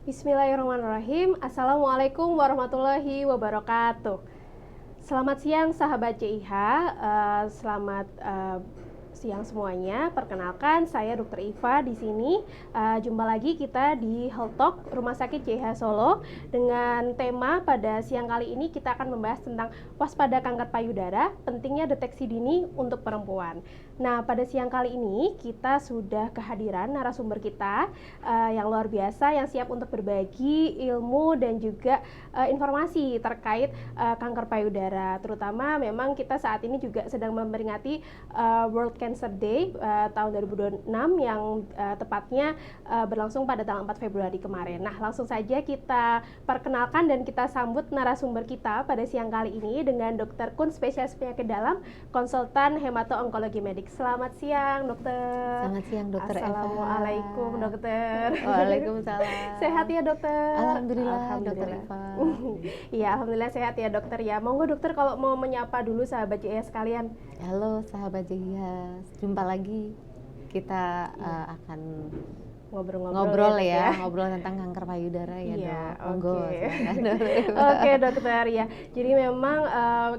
Bismillahirrahmanirrahim. Assalamualaikum warahmatullahi wabarakatuh. Selamat siang sahabat CIH, selamat siang semuanya. Perkenalkan, saya Dr. Iva di sini. Jumpa lagi kita di Health Talk Rumah Sakit CIH Solo dengan tema pada siang kali ini kita akan membahas tentang waspada kanker payudara, pentingnya deteksi dini untuk perempuan. Nah, pada siang kali ini kita sudah kehadiran narasumber kita yang luar biasa yang siap untuk berbagi ilmu dan juga informasi terkait kanker payudara. Terutama memang kita saat ini juga sedang memperingati World Cancer Day tahun 2026 yang tepatnya berlangsung pada tanggal 4 Februari kemarin. Nah, langsung saja kita perkenalkan dan kita sambut narasumber kita pada siang kali ini dengan Dr. Kun, spesialis penyakit dalam, konsultan hemato-onkologi medik. Selamat siang, dokter. Selamat siang, dokter Eva. Assalamualaikum, dokter. Waalaikumsalam. Sehat ya, dokter? Alhamdulillah, dokter Eva. Iya, alhamdulillah sehat ya, dokter ya. Monggo dokter kalau mau menyapa dulu sahabat JIH sekalian. Halo sahabat JIH, jumpa lagi. Kita akan ngobrol ya, ngobrol tentang kanker payudara ya, iya, dok. Monggo. Oke, dokter ya. Jadi memang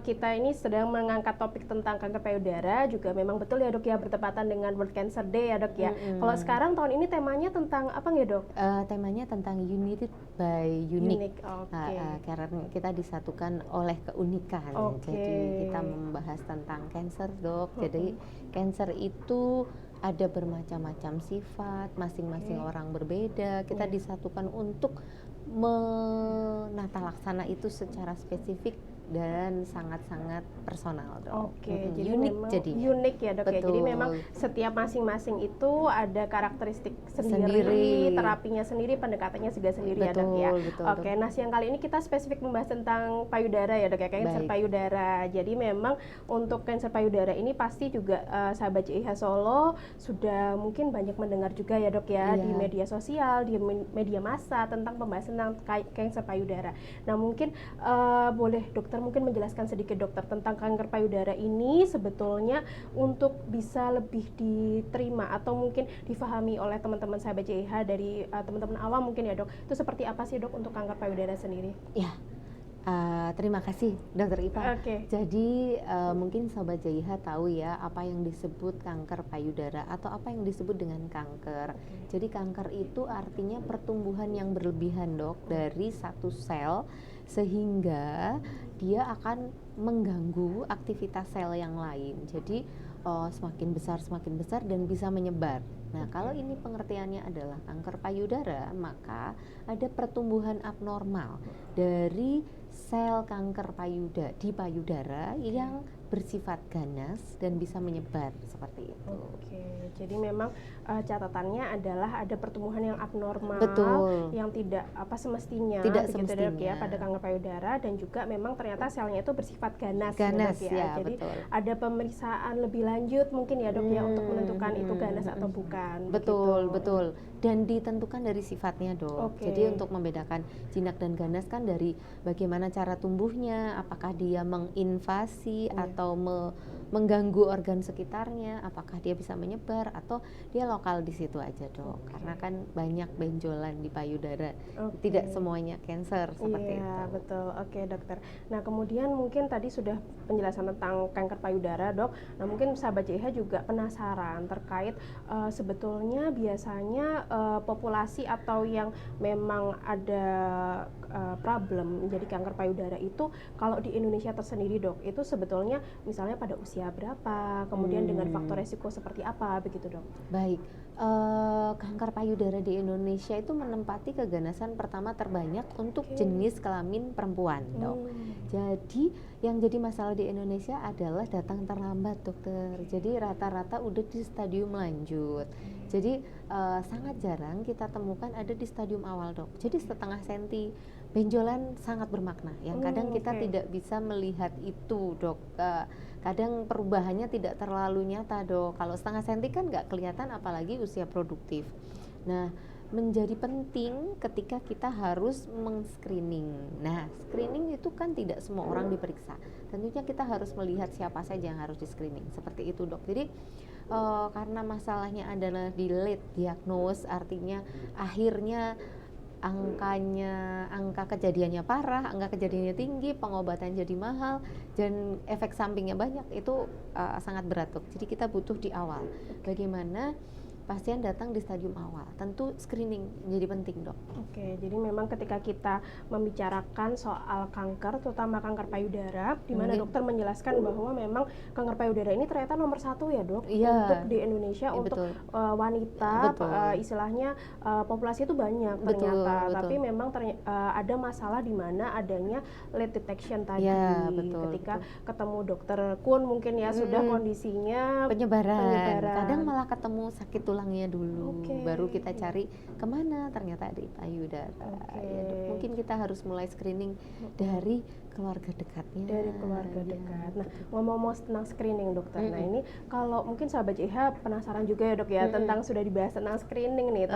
kita ini sedang mengangkat topik tentang kanker payudara, juga memang betul ya dok ya, bertepatan dengan World Cancer Day ya dok ya. Kalau sekarang tahun ini temanya tentang apa nggak dok? Temanya tentang United by Unique. Karena kita disatukan oleh keunikan. Jadi kita membahas tentang cancer, dok. Jadi cancer itu ada bermacam-macam sifat, masing-masing orang berbeda. Kita disatukan untuk menata laksana itu secara spesifik dan sangat-sangat personal, dok. Jadi unik memang jadinya. Unik ya dok. Betul. Ya. Jadi memang setiap masing-masing itu ada karakteristik sendiri, terapinya sendiri, pendekatannya juga sendiri ya dok ya. Oke, nah siang kali ini kita spesifik membahas tentang payudara ya dok ya, kanker payudara. Jadi memang untuk kanker payudara ini pasti juga sahabat CIH Solo sudah mungkin banyak mendengar juga ya dok ya, di media sosial, di media massa tentang pembahasan tentang kanker payudara. Nah mungkin boleh dokter mungkin menjelaskan sedikit dokter tentang kanker payudara ini sebetulnya untuk bisa lebih diterima atau mungkin difahami oleh teman-teman sahabat CIH dari teman-teman awam mungkin ya dok, itu seperti apa sih dok untuk kanker payudara sendiri? Ya, terima kasih dokter Iva. Jadi mungkin sobat JIH tahu ya apa yang disebut kanker payudara atau apa yang disebut dengan kanker. Jadi kanker itu artinya pertumbuhan yang berlebihan dok dari satu sel sehingga dia akan mengganggu aktivitas sel yang lain. Jadi semakin besar dan bisa menyebar. Nah, kalau ini pengertiannya adalah kanker payudara, maka ada pertumbuhan abnormal dari sel kanker di payudara yang bersifat ganas dan bisa menyebar seperti itu. Jadi memang catatannya adalah ada pertumbuhan yang abnormal, yang tidak semestinya, semestinya ya pada kanker payudara, dan juga memang ternyata selnya itu bersifat ganas ya. Jadi ada pemeriksaan lebih lanjut mungkin ya dok ya untuk menentukan itu ganas atau bukan. Betul. Dan ditentukan dari sifatnya dok. Jadi untuk membedakan jinak dan ganas kan dari bagaimana cara tumbuhnya, apakah dia menginvasi atau mengganggu organ sekitarnya, apakah dia bisa menyebar atau dia lokal di situ aja dok. Karena kan banyak benjolan di payudara, tidak semuanya cancer seperti itu. Iya betul. Oke dokter. Nah kemudian mungkin tadi sudah penjelasan tentang kanker payudara dok. Nah mungkin sahabat JIH juga penasaran terkait sebetulnya biasanya populasi atau yang memang ada problem menjadi kanker payudara itu kalau di Indonesia tersendiri dok, itu sebetulnya misalnya pada usia berapa, kemudian dengan faktor resiko seperti apa begitu dok? Baik, kanker payudara di Indonesia itu menempati keganasan pertama terbanyak untuk jenis kelamin perempuan dok. Jadi yang jadi masalah di Indonesia adalah datang terlambat dokter. Jadi rata-rata udah di stadium lanjut. Jadi sangat jarang kita temukan ada di stadium awal dok. Jadi setengah senti benjolan sangat bermakna. Yang kadang kita tidak bisa melihat itu dok. Kadang perubahannya tidak terlalu nyata dok. Kalau setengah senti kan nggak kelihatan apalagi usia produktif. Nah menjadi penting ketika kita harus meng-screening. Nah, screening itu kan tidak semua orang diperiksa. Tentunya kita harus melihat siapa saja yang harus di-screening. Seperti itu, dok. Jadi karena masalahnya adalah di late diagnose, artinya akhirnya angka kejadiannya parah, angka kejadiannya tinggi, pengobatan jadi mahal, dan efek sampingnya banyak, itu sangat berat dok. Jadi kita butuh di awal. Bagaimana pasien datang di stadium awal, tentu screening menjadi penting dok. Oke, jadi memang ketika kita membicarakan soal kanker, terutama kanker payudara, di mana dokter menjelaskan bahwa memang kanker payudara ini ternyata nomor 1 ya dok, untuk di Indonesia, untuk wanita, istilahnya populasi itu banyak ternyata, tapi memang ada masalah di mana adanya late detection tadi, ketika ketemu dokter Kun mungkin ya sudah kondisinya penyebaran, kadang malah ketemu sakit tulangnya dulu, baru kita cari kemana, ternyata di payudara. Ya, dok, mungkin kita harus mulai screening dari keluarga dekatnya. Dari keluarga dekat. Nah, ngomong-ngomong tentang screening dokter, nah ini kalau mungkin sahabat JIH penasaran juga ya dok ya, tentang sudah dibahas tentang screening nih,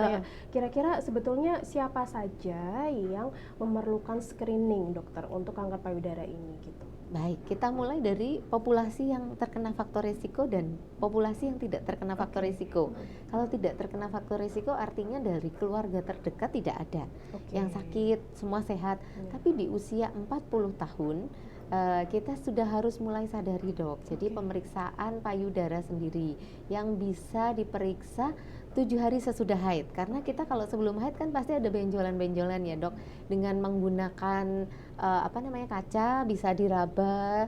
kira-kira sebetulnya siapa saja yang memerlukan screening dokter untuk kanker payudara ini gitu? Baik, kita mulai dari populasi yang terkena faktor risiko dan populasi yang tidak terkena faktor risiko. Kalau tidak terkena faktor risiko artinya dari keluarga terdekat tidak ada yang sakit, semua sehat. Tapi di usia 40 tahun kita sudah harus mulai sadari dok. Jadi pemeriksaan payudara sendiri yang bisa diperiksa 7 hari sesudah haid, karena kita kalau sebelum haid kan pasti ada benjolan-benjolan ya dok, dengan menggunakan kaca bisa diraba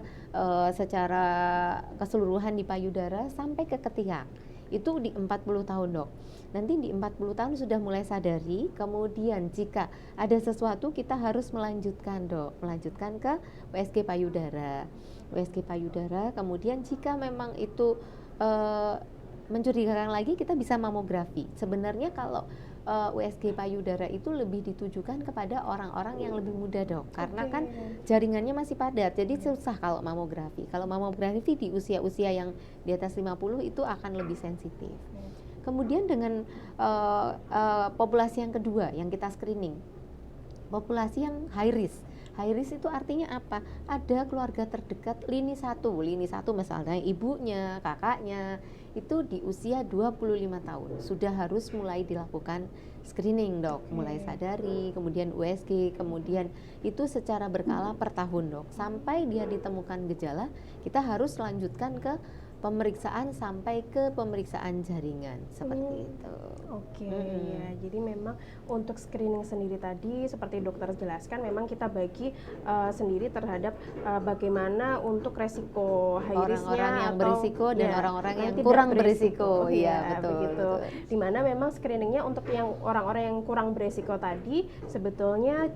secara keseluruhan di payudara sampai ke ketiak, itu di 40 tahun dok. Nanti di 40 tahun sudah mulai sadari, kemudian jika ada sesuatu kita harus melanjutkan dok, melanjutkan ke USG payudara, kemudian jika memang itu mencurigakan lagi kita bisa mamografi. Sebenarnya kalau USG payudara itu lebih ditujukan kepada orang-orang yang lebih muda dok, karena kan jaringannya masih padat, jadi susah kalau mamografi. Kalau mamografi di usia-usia yang di atas 50 itu akan lebih sensitif. Kemudian dengan populasi yang kedua yang kita screening, populasi yang high risk. High risk itu artinya apa? Ada keluarga terdekat lini 1 misalnya ibunya, kakaknya, itu di usia 25 tahun sudah harus mulai dilakukan screening dok, mulai sadari, kemudian USG, kemudian itu secara berkala per tahun dok, sampai dia ditemukan gejala, kita harus lanjutkan ke pemeriksaan sampai ke pemeriksaan jaringan seperti itu. Ya, jadi memang untuk screening sendiri tadi seperti dokter jelaskan, memang kita bagi sendiri terhadap bagaimana untuk resiko high risk-nya, orang-orang yang berisiko dan orang-orang yang tidak kurang berisiko. Iya, betul. Dimana memang screeningnya untuk yang orang-orang yang kurang berisiko tadi sebetulnya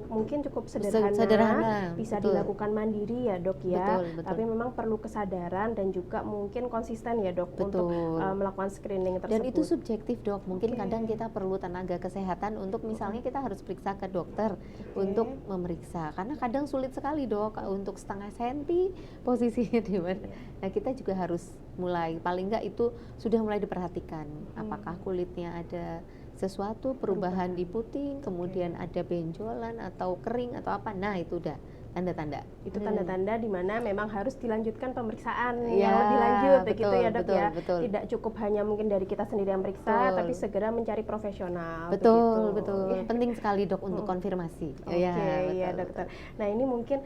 mungkin cukup sederhana, bisa dilakukan mandiri ya dok ya. Betul. Tapi memang perlu kesadaran dan juga mungkin konsisten ya dok untuk melakukan screening tersebut. Dan itu subjektif dok, mungkin kadang kita perlu tenaga kesehatan untuk misalnya kita harus periksa ke dokter untuk memeriksa, karena kadang sulit sekali dok untuk setengah senti posisinya di mana. Nah kita juga harus mulai, paling enggak itu sudah mulai diperhatikan, apakah kulitnya ada sesuatu perubahan di puting, kemudian ada benjolan atau kering atau apa, nah itu udah tanda-tanda. Itu tanda-tanda di mana memang harus dilanjutkan pemeriksaan yang lebih lanjut, begitu ya dok ya. Tidak cukup hanya mungkin dari kita sendiri yang periksa, tapi segera mencari profesional. Betul. Penting sekali dok untuk konfirmasi. Iya dokter. Nah ini mungkin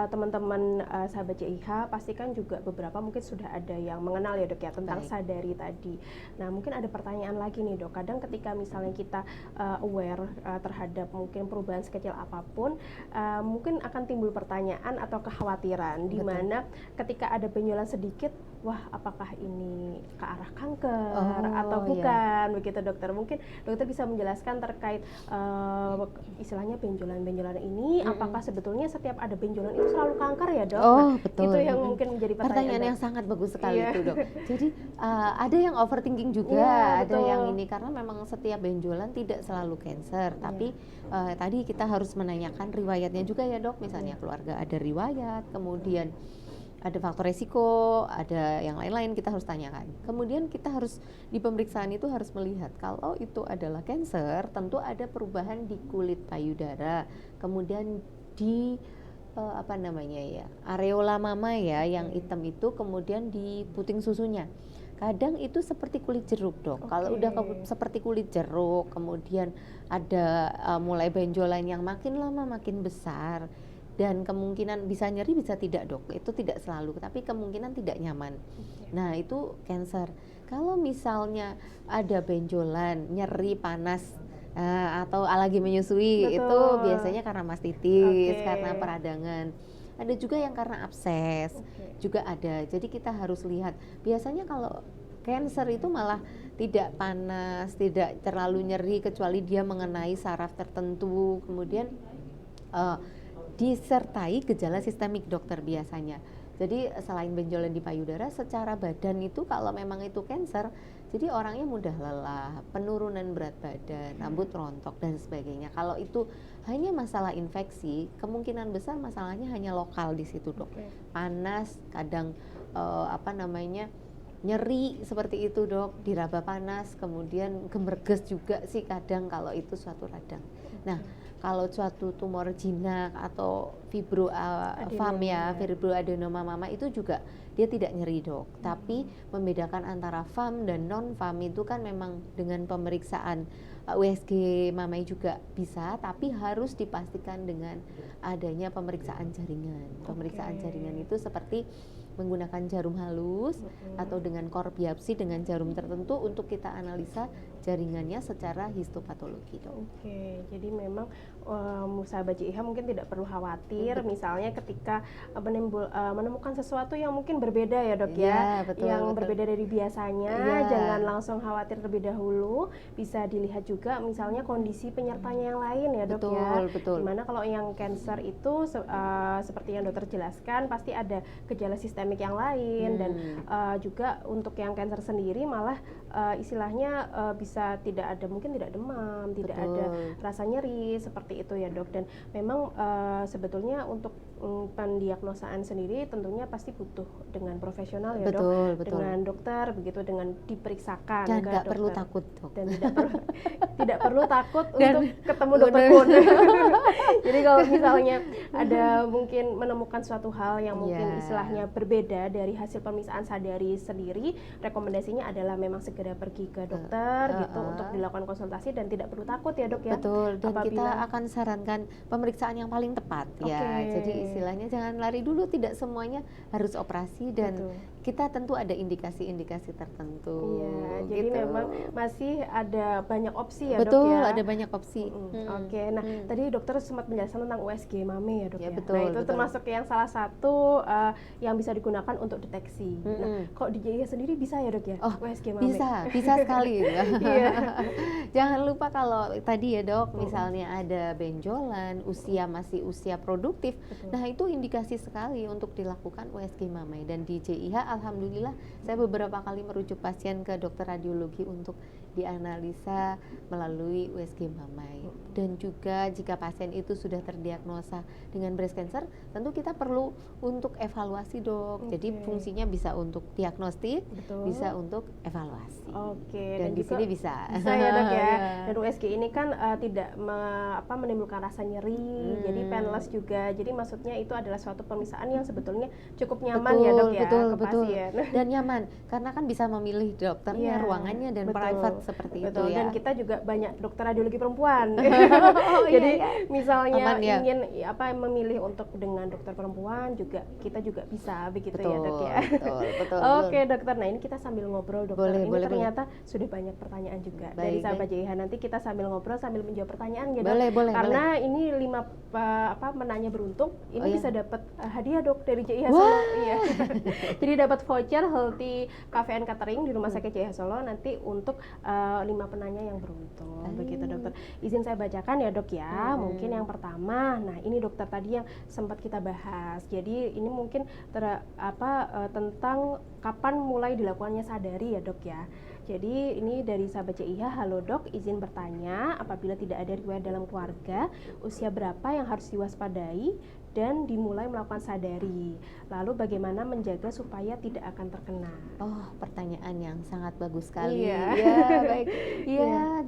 teman-teman sahabat JIH pastikan juga beberapa mungkin sudah ada yang mengenal ya dok ya tentang sadari tadi. Nah mungkin ada pertanyaan lagi nih dok. Kadang ketika misalnya kita aware terhadap mungkin perubahan sekecil apapun, mungkin akan timbul pertanyaan atau kekhawatiran di mana ketika ada benjolan sedikit, wah apakah ini ke arah kanker atau bukan, begitu dokter. Mungkin dokter bisa menjelaskan terkait istilahnya benjolan-benjolan ini, apakah sebetulnya setiap ada benjolan itu selalu kanker ya dok? Betul. Itu yang mungkin menjadi pertanyaan yang sangat bagus sekali itu dok. Jadi ada yang overthinking juga, ada yang ini, karena memang setiap benjolan tidak selalu cancer, tapi tadi kita harus menanyakan riwayatnya juga ya dok, misalnya keluarga ada riwayat, kemudian ada faktor resiko, ada yang lain-lain, kita harus tanyakan. Kemudian kita harus di pemeriksaan itu harus melihat kalau itu adalah cancer, tentu ada perubahan di kulit payudara, kemudian di apa namanya ya, areola mama ya, yang hitam itu kemudian di puting susunya. Kadang itu seperti kulit jeruk, Dok. Kalau udah seperti kulit jeruk, kemudian ada mulai benjolan yang makin lama makin besar, dan kemungkinan bisa nyeri bisa tidak, Dok. Itu tidak selalu, tapi kemungkinan tidak nyaman. Nah, itu kanker. Kalau misalnya ada benjolan, nyeri, panas, atau lagi menyusui, Betul. itu biasanya karena mastitis, karena peradangan. Ada juga yang karena abses, juga ada. Jadi kita harus lihat. Biasanya kalau kanker itu malah tidak panas, tidak terlalu nyeri, kecuali dia mengenai saraf tertentu. Kemudian disertai gejala sistemik, dokter, biasanya. Jadi selain benjolan di payudara, secara badan itu kalau memang itu kanker, jadi orangnya mudah lelah, penurunan berat badan, rambut rontok dan sebagainya. Kalau itu hanya masalah infeksi, kemungkinan besar masalahnya hanya lokal di situ, Dok. Panas, kadang nyeri seperti itu, Dok, diraba panas, kemudian gemerges juga sih kadang kalau itu suatu radang. Nah, kalau suatu tumor jinak atau fibroadenoma mama itu juga dia tidak nyeri, Dok. Tapi membedakan antara FAM dan non FAM itu kan memang dengan pemeriksaan USG mamai juga bisa, tapi harus dipastikan dengan adanya pemeriksaan jaringan. Pemeriksaan jaringan itu seperti menggunakan jarum halus atau dengan core biopsi dengan jarum tertentu untuk kita analisa jaringannya secara histopatologi, Dok. Jadi memang sahabat JIH mungkin tidak perlu khawatir misalnya ketika menemukan sesuatu yang mungkin berbeda ya, Dok, ya. Berbeda dari biasanya, jangan langsung khawatir terlebih dahulu. Bisa dilihat juga misalnya kondisi penyertanya yang lain ya, Dok, ya. Dimana kalau yang kanker itu seperti yang dokter jelaskan pasti ada gejala sistemik yang lain dan juga untuk yang kanker sendiri malah istilahnya bisa mungkin tidak demam, tidak ada rasa nyeri seperti itu ya, Dok. Dan memang sebetulnya untuk pendiagnosaan sendiri tentunya pasti butuh dengan profesional ya, Dok, dengan dokter, begitu dengan diperiksakan dan ke nggak dokter. perlu takut, Dok. Dan tidak perlu takut untuk ketemu dokter pun. Jadi kalau misalnya ada mungkin menemukan suatu hal yang mungkin istilahnya berbeda dari hasil pemeriksaan sadari sendiri, rekomendasinya adalah memang segera pergi ke dokter gitu untuk dilakukan konsultasi dan tidak perlu takut ya, Dok, ya. Dan kita akan sarankan pemeriksaan yang paling tepat ya. Jadi istilahnya jangan lari dulu, tidak semuanya harus operasi dan kita tentu ada indikasi-indikasi tertentu. Jadi memang masih ada banyak opsi ya, Dok, ya. Ada banyak opsi. Nah tadi dokter sempat menjelaskan tentang USG mami ya, Dok, ya. Betul, nah itu termasuk yang salah satu yang bisa digunakan untuk deteksi. Nah kok di JIH sendiri bisa ya, Dok, ya? USG mami? Bisa sekali. Jangan lupa kalau tadi ya, Dok, misalnya ada benjolan, masih usia produktif. Nah itu indikasi sekali untuk dilakukan USG mamai. Dan di JIH alhamdulillah saya beberapa kali merujuk pasien ke dokter radiologi untuk dianalisa melalui USG mamai. Dan juga jika pasien itu sudah terdiagnosa dengan breast cancer, tentu kita perlu untuk evaluasi, Dok. Jadi fungsinya bisa untuk diagnostik, bisa untuk evaluasi. Dan di sini bisa ya, Dok, ya. Dan USG ini kan tidak menimbulkan rasa nyeri, jadi painless juga. Jadi maksudnya itu adalah suatu pemeriksaan yang sebetulnya cukup nyaman ya, Dok, ya, ke pasien. Dan nyaman karena kan bisa memilih dokternya, ruangannya dan private seperti itu ya. Dan kita juga banyak dokter radiologi perempuan. Jadi misalnya ingin memilih untuk dengan dokter perempuan juga kita juga bisa begitu ya, Dok, ya. Oke, dokter. Nah, ini kita sambil ngobrol, dokter. Ini ternyata sudah banyak pertanyaan juga dari sahabat JIH. Nanti kita sambil ngobrol sambil menjawab pertanyaan ya, Dok. Karena ini 5 menanya beruntung, ini bisa dapat hadiah, Dok, dari JIH Solo. Jadi dapat voucher Healthy Cafe and Catering di Rumah Sakit JIH Solo nanti untuk 5 penanya yang beruntung. Begitu, dokter. Izin saya bacakan ya, Dok, ya. Mungkin yang pertama, nah ini dokter tadi yang sempat kita bahas. Jadi ini mungkin tentang kapan mulai dilakukannya sadari ya, Dok, ya. Jadi ini dari sahabat JIH, halo Dok, izin bertanya, apabila tidak ada riwayat dalam keluarga, usia berapa yang harus diwaspadai dan dimulai melakukan sadari? Lalu bagaimana menjaga supaya tidak akan terkena? Pertanyaan yang sangat bagus sekali. Baik.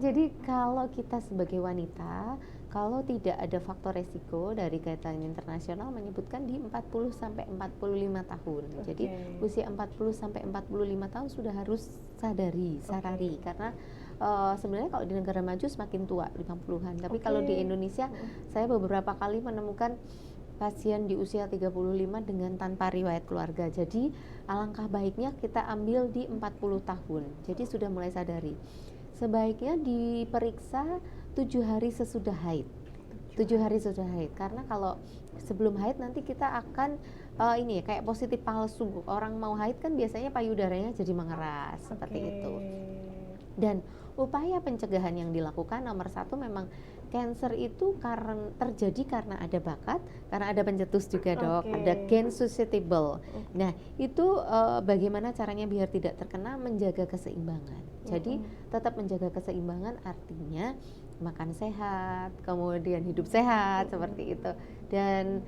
Jadi kalau kita sebagai wanita Kalau tidak ada faktor resiko dari guideline internasional menyebutkan di 40 sampai 45 tahun. Jadi usia 40 sampai 45 tahun sudah harus sarari karena sebenarnya kalau di negara maju semakin tua 50-an. Tapi kalau di Indonesia saya beberapa kali menemukan pasien di usia 35 dengan tanpa riwayat keluarga. Jadi alangkah baiknya kita ambil di 40 tahun. Jadi sudah mulai sadari. Sebaiknya diperiksa 7 hari sesudah haid. 7 hari sesudah haid. Karena kalau sebelum haid nanti kita akan kayak positif palsu. Orang mau haid kan biasanya payudaranya jadi mengeras seperti itu. Dan upaya pencegahan yang dilakukan nomor 1 memang cancer itu terjadi karena ada bakat, karena ada pencetus juga dok, ada gen susceptible. Nah itu bagaimana caranya biar tidak terkena, menjaga keseimbangan. Jadi tetap menjaga keseimbangan artinya makan sehat, kemudian hidup sehat seperti itu, dan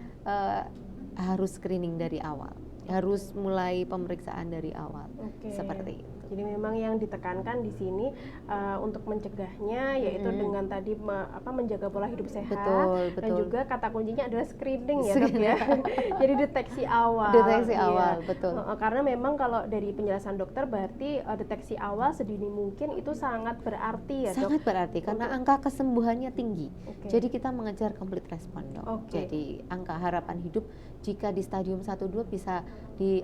harus screening dari awal, harus mulai pemeriksaan dari awal seperti itu. Jadi memang yang ditekankan di sini untuk mencegahnya yaitu dengan tadi menjaga pola hidup sehat, betul. Dan juga kata kuncinya adalah screening ya dok ya. Jadi deteksi awal. Deteksi awal, betul. Karena memang kalau dari penjelasan dokter berarti deteksi awal sedini mungkin itu sangat berarti ya dok. Sangat berarti karena angka kesembuhannya tinggi. Jadi kita mengejar complete response dok. Jadi angka harapan hidup jika di stadium 1-2 bisa di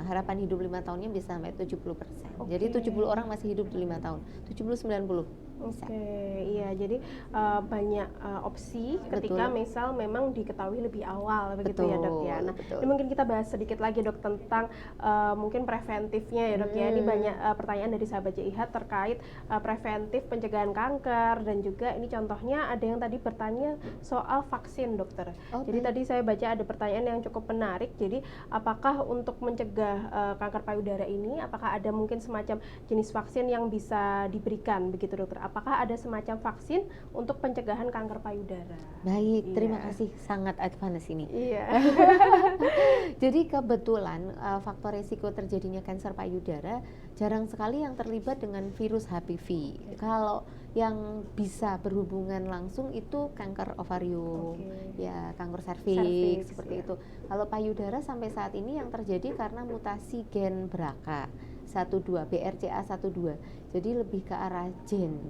harapan hidup 5 tahunnya bisa sampai 70%. Jadi 70 orang masih hidup 5 tahun, 70-90. Iya, jadi banyak opsi ketika misal memang diketahui lebih awal begitu ya dok ya. Nah, ini mungkin kita bahas sedikit lagi dok tentang mungkin preventifnya ya dok ya. Ini banyak pertanyaan dari sahabat JIH terkait preventif pencegahan kanker, dan juga ini contohnya ada yang tadi bertanya soal vaksin dokter. Jadi tadi saya baca ada pertanyaan yang cukup menarik. Jadi apakah untuk mencegah kanker payudara ini, apakah ada mungkin semacam jenis vaksin yang bisa diberikan begitu dokter? Apakah ada semacam vaksin untuk pencegahan kanker payudara? Baik, terima kasih, sangat advance ini. Jadi kebetulan faktor risiko terjadinya kanker payudara jarang sekali yang terlibat dengan virus HPV. Kalau yang bisa berhubungan langsung itu kanker ovarium, ya kanker serviks seperti itu. Kalau payudara sampai saat ini yang terjadi karena mutasi gen BRCA 12, BRCA12. Jadi lebih ke arah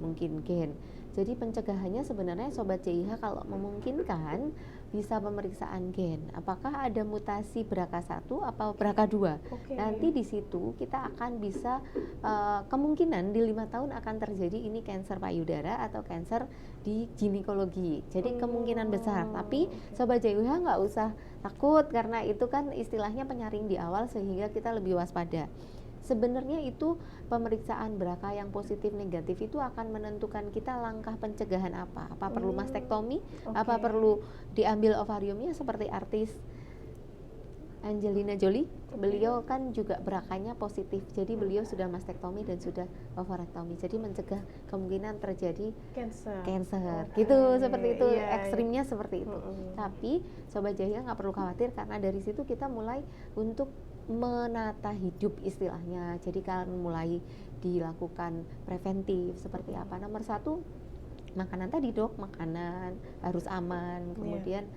mungkin gen. Jadi pencegahannya sebenarnya sobat JIH kalau memungkinkan bisa pemeriksaan gen. Apakah ada mutasi BRCA1 atau BRCA2? Nanti di situ kita akan bisa kemungkinan di 5 tahun akan terjadi ini kanker payudara atau kanker di ginekologi. Jadi kemungkinan besar. Tapi sobat JIH nggak usah takut karena itu kan istilahnya penyaring di awal sehingga kita lebih waspada. Sebenarnya itu pemeriksaan BRCA yang positif negatif itu akan menentukan kita langkah pencegahan apa. Apa perlu mastektomi? Apa perlu diambil ovariumnya seperti artis Angelina Jolie? Beliau kan juga BRCA-nya positif. Jadi beliau sudah mastektomi dan sudah ovarektomi. Jadi mencegah kemungkinan terjadi kanker. Gitu, seperti itu. Ekstrimnya seperti itu. Tapi sobat Jaya nggak perlu khawatir karena dari situ kita mulai untuk menata hidup istilahnya. Jadi kan mulai dilakukan preventif seperti apa. Nomor 1 makanan tadi dok, makanan harus aman. Kemudian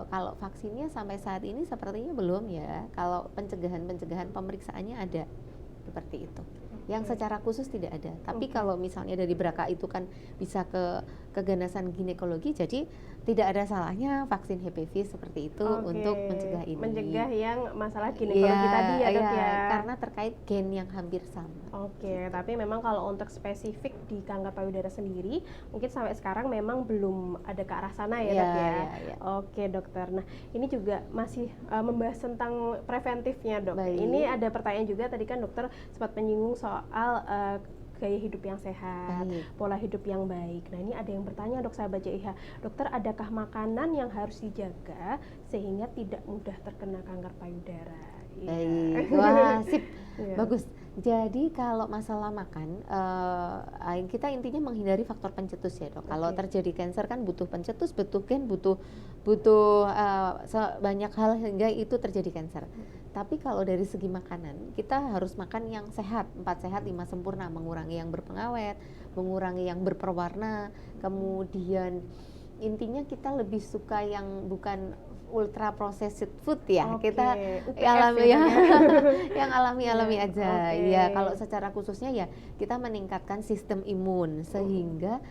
kalau vaksinnya sampai saat ini sepertinya belum ya. Kalau pencegahan pemeriksaannya ada seperti itu. Yang secara khusus tidak ada. Tapi kalau misalnya dari BRCA itu kan bisa ke keganasan ginekologi, jadi tidak ada salahnya vaksin HPV seperti itu untuk mencegah ini. Mencegah yang masalah ginekologi tadi ya dok ya. Karena terkait gen yang hampir sama. Tapi memang kalau untuk spesifik di kanker payudara sendiri, mungkin sampai sekarang memang belum ada ke arah sana ya dok ya. Oke dokter. Nah ini juga masih membahas tentang preventifnya dok. Ini ada pertanyaan juga tadi kan dokter sempat menyinggung soal gaya hidup yang sehat, pola hidup yang baik. Nah ini ada yang bertanya dok sahabat JIH, dokter adakah makanan yang harus dijaga sehingga tidak mudah terkena kanker payudara? Wah sip. Iya. Bagus. Jadi kalau masalah makan, kita intinya menghindari faktor pencetus ya dok. Kalau terjadi kanker kan butuh pencetus, butuh gen, butuh banyak hal hingga itu terjadi kanker. Tapi kalau dari segi makanan, kita harus makan yang sehat, 4 sehat 5 sempurna, mengurangi yang berpengawet, mengurangi yang berperwarna, kemudian intinya kita lebih suka yang bukan ultra processed food ya. Kita alami ya, yang alami aja. Ya, kalau secara khususnya ya kita meningkatkan sistem imun sehingga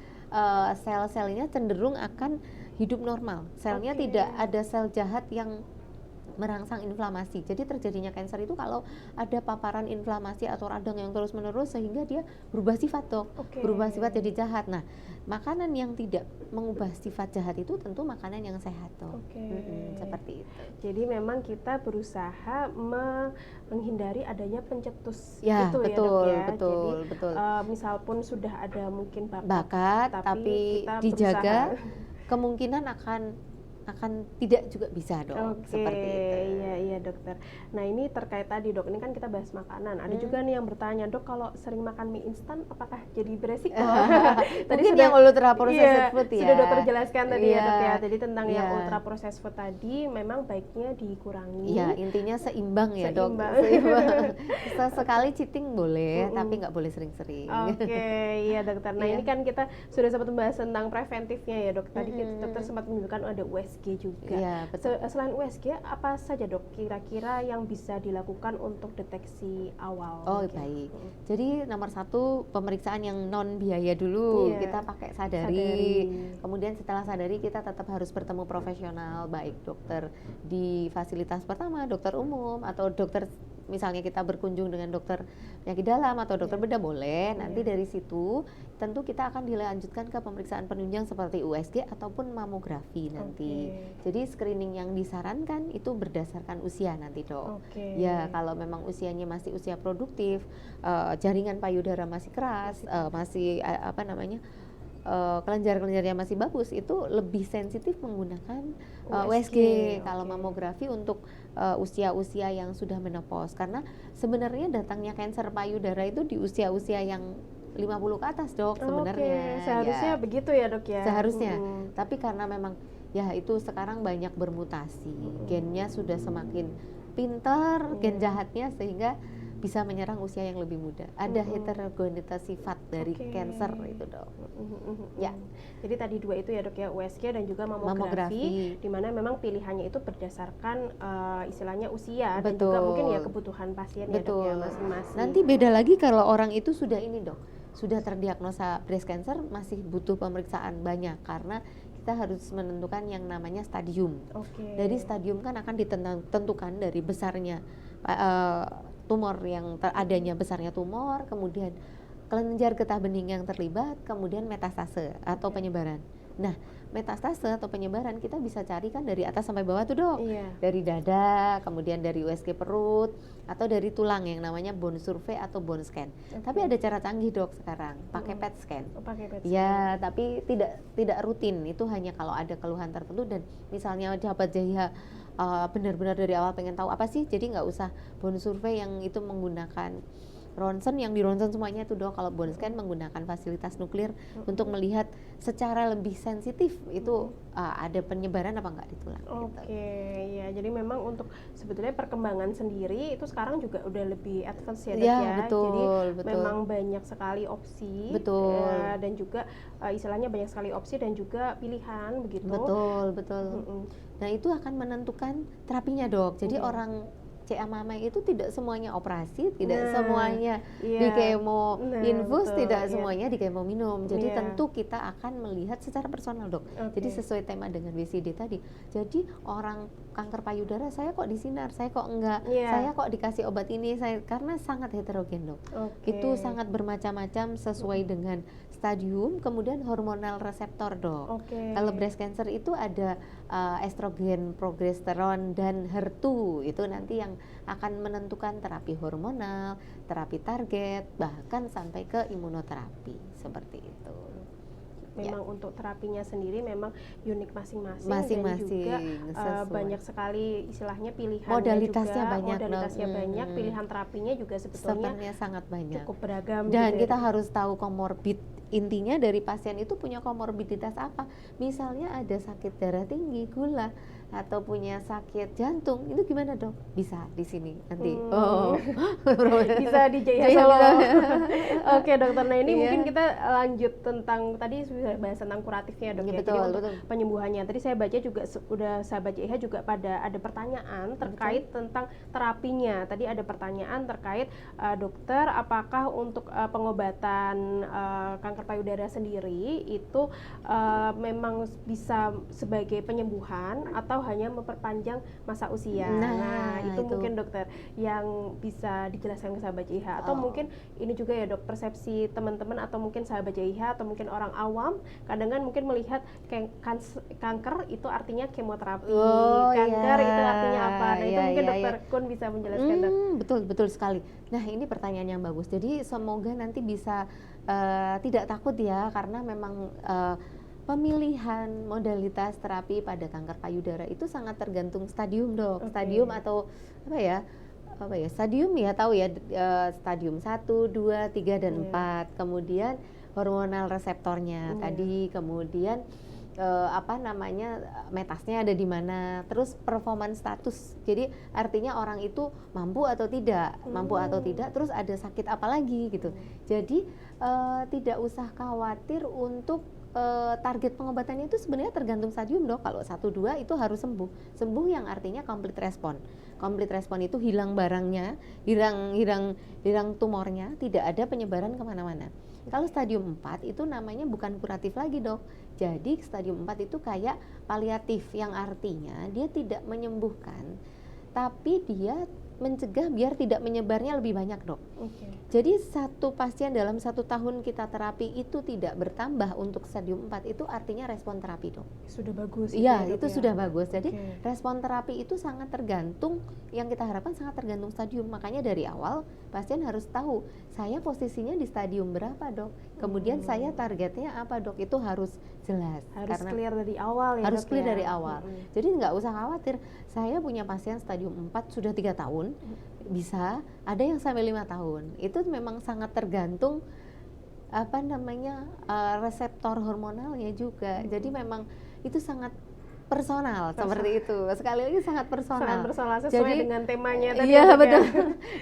sel-selnya cenderung akan hidup normal. Selnya tidak ada sel jahat yang merangsang inflamasi. Jadi terjadinya kanker itu kalau ada paparan inflamasi atau radang yang terus-menerus sehingga dia berubah sifat dok, berubah sifat jadi jahat. Nah, makanan yang tidak mengubah sifat jahat itu tentu makanan yang sehat dok. Seperti itu. Jadi memang kita berusaha menghindari adanya pencetus ya, gitu betul, ya dok ya. Betul, Jadi betul. Misal pun sudah ada mungkin bakat tapi kita dijaga kemungkinan akan tidak juga bisa dok. Seperti itu. Iya dokter. Nah ini terkait tadi dok, ini kan kita bahas makanan. Ada juga nih yang bertanya, dok kalau sering makan mie instan apakah jadi beresiko? Tadi mungkin yang ultra processed food ya. Sudah dokter jelaskan tadi ya dok ya. Jadi tentang yang ultra processed food tadi memang baiknya dikurangi. Iya intinya seimbang ya dok. Seimbang. Sesekali cheating boleh, tapi nggak boleh sering-sering. Iya dokter. Nah ini kan kita sudah sempat membahas tentang preventifnya ya dok. Tadi dokter sempat menunjukkan ada USG juga. Ya, selain USG, apa saja dok kira-kira yang bisa dilakukan untuk deteksi awal? Baik. Jadi nomor 1 pemeriksaan yang non biaya dulu. Kita pakai sadari. Kemudian setelah sadari kita tetap harus bertemu profesional, baik dokter di fasilitas pertama, dokter umum atau dokter misalnya kita berkunjung dengan dokter penyakit dalam atau dokter bedah boleh. Nanti dari situ tentu kita akan dilanjutkan ke pemeriksaan penunjang seperti USG ataupun mamografi nanti. Jadi screening yang disarankan itu berdasarkan usia nanti dok. Ya kalau memang usianya masih usia produktif, jaringan payudara masih keras, masih kelenjar-kelenjarnya masih bagus, itu lebih sensitif menggunakan USG. Kalau mamografi untuk usia-usia yang sudah menopause, karena sebenarnya datangnya kanker payudara itu di usia-usia yang 50 ke atas dok sebenarnya. Seharusnya begitu ya dok ya. Seharusnya. Tapi karena memang ya itu sekarang banyak bermutasi, gennya sudah semakin pintar, gen jahatnya sehingga bisa menyerang usia yang lebih muda. Ada heterogenitas sifat dari kanker itu dok. Ya. Jadi tadi 2 itu ya dok ya, USG dan juga mamografi. Di mana memang pilihannya itu berdasarkan istilahnya usia dan juga mungkin ya kebutuhan pasien ya dok ya masing-masing. Nanti beda lagi kalau orang itu sudah ini dok, sudah terdiagnosa breast cancer, masih butuh pemeriksaan banyak karena kita harus menentukan yang namanya stadium. Dari stadium kan akan ditentukan dari besarnya tumor yang adanya besarnya tumor, kemudian kelenjar getah bening yang terlibat, kemudian metastase atau penyebaran. Nah, metastase atau penyebaran kita bisa cari kan dari atas sampai bawah tuh dok. Dari dada, kemudian dari USG perut, atau dari tulang yang namanya bone survey atau bone scan. Tapi ada cara canggih dok sekarang, pakai PET scan. Ya, tapi tidak rutin. Itu hanya kalau ada keluhan tertentu dan misalnya sahabat JIH benar-benar dari awal pengen tahu apa sih, jadi nggak usah bone survey yang itu menggunakan ronsen, yang di ronsen semuanya itu dok. Kalau bone scan menggunakan fasilitas nuklir untuk melihat secara lebih sensitif itu ada penyebaran apa enggak di tulang. Ya jadi memang untuk sebetulnya perkembangan sendiri itu sekarang juga udah lebih advance ya dok ya. Jadi memang banyak sekali opsi dan juga istilahnya banyak sekali opsi dan juga pilihan begitu. Betul. Nah itu akan menentukan terapinya dok. Jadi orang CA mama itu tidak semuanya operasi, tidak semuanya di kemo infus, tidak semuanya di kemo minum. Jadi tentu kita akan melihat secara personal dok. Jadi sesuai tema dengan WCD tadi. Jadi orang kanker payudara saya kok disinar, saya kok enggak, saya kok dikasih obat ini, karena sangat heterogen dok. Itu sangat bermacam-macam sesuai dengan stadium, kemudian hormonal reseptor dok. Kalau breast cancer itu ada estrogen, progesteron, dan HER2. Itu nanti yang akan menentukan terapi hormonal, terapi target, bahkan sampai ke imunoterapi seperti itu. memang untuk terapinya sendiri memang unik masing-masing dan Masing-masing juga sesuai. banyak sekali istilahnya pilihannya Modalitasnya juga, banyak, modalitasnya banyak, pilihan terapinya juga sebetulnya sebenarnya sangat banyak. cukup beragam Dan gitu kita ya. harus tahu komorbid, intinya dari pasien itu punya komorbiditas apa. Misalnya ada sakit darah tinggi, gula, atau punya sakit jantung, itu gimana dok? Bisa di sini nanti. Bisa di Jaya Jaya Solo. bisa. Oke dokter, nah ini Iya. mungkin kita lanjut tentang tadi sudah bahas tentang kuratifnya dok Iya, ya. betul, Jadi untuk betul. penyembuhannya, tadi saya baca juga udah sahabat JH juga pada ada pertanyaan terkait tentang terapinya. Tadi ada pertanyaan terkait dokter, apakah untuk pengobatan kanker payudara sendiri itu memang bisa sebagai penyembuhan atau hanya memperpanjang masa usia. Nah, itu mungkin dokter yang bisa dijelaskan ke sahabat JH, atau mungkin ini juga ya dok, persepsi teman-teman atau mungkin sahabat JH atau mungkin orang awam kadang kan mungkin melihat kanker itu artinya kemoterapi, kanker itu artinya apa. Nah, itu mungkin dokter Kun bisa menjelaskan dok. Betul sekali. Nah, ini pertanyaan yang bagus. Jadi semoga nanti bisa tidak takut ya, karena memang pemilihan modalitas terapi pada kanker payudara itu sangat tergantung stadium dok. Stadium atau apa ya, stadium ya tahu ya, stadium 1, 2, 3 dan 4. Kemudian hormonal reseptornya tadi, kemudian metasnya ada di mana, terus performance status. Jadi artinya orang itu mampu atau tidak, terus ada sakit apa lagi gitu. Jadi tidak usah khawatir untuk target pengobatannya itu sebenarnya tergantung stadium dok. Kalau 1, 2 itu harus sembuh yang artinya complete respon. Complete respon itu hilang barangnya, hilang tumornya, tidak ada penyebaran kemana-mana. Kalau stadium 4 itu namanya bukan kuratif lagi dok. Jadi stadium 4 itu kayak paliatif, yang artinya dia tidak menyembuhkan, tapi dia mencegah biar tidak menyebarnya lebih banyak dok. Jadi satu pasien dalam 1 tahun kita terapi itu tidak bertambah untuk stadium 4, itu artinya respon terapi dok. Sudah bagus. Iya, itu sudah bagus. Jadi respon terapi itu sangat tergantung, yang kita harapkan sangat tergantung stadium. Makanya dari awal pasien harus tahu, saya posisinya di stadium berapa dok, kemudian saya targetnya apa dok, itu harus jelas. Harus clear dari awal ya. Harus clear dari awal. Jadi nggak usah khawatir, saya punya pasien stadium 4 sudah 3 tahun, bisa ada yang sampai 5 tahun. Itu memang sangat tergantung reseptor hormonalnya juga. Jadi memang itu sangat personal seperti itu. Sekali lagi sangat personal. Sangat personal sesuai dengan temanya tadi. Iya betul.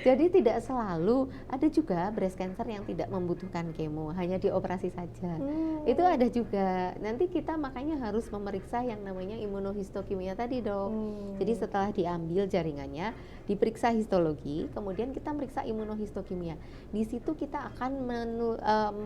Jadi tidak selalu, ada juga breast cancer yang tidak membutuhkan kemo, hanya dioperasi saja. Itu ada juga. Nanti kita makanya harus memeriksa yang namanya imunohistokimia tadi dok. Jadi setelah diambil jaringannya, diperiksa histologi, kemudian kita meriksa imunohistokimia. Di situ kita akan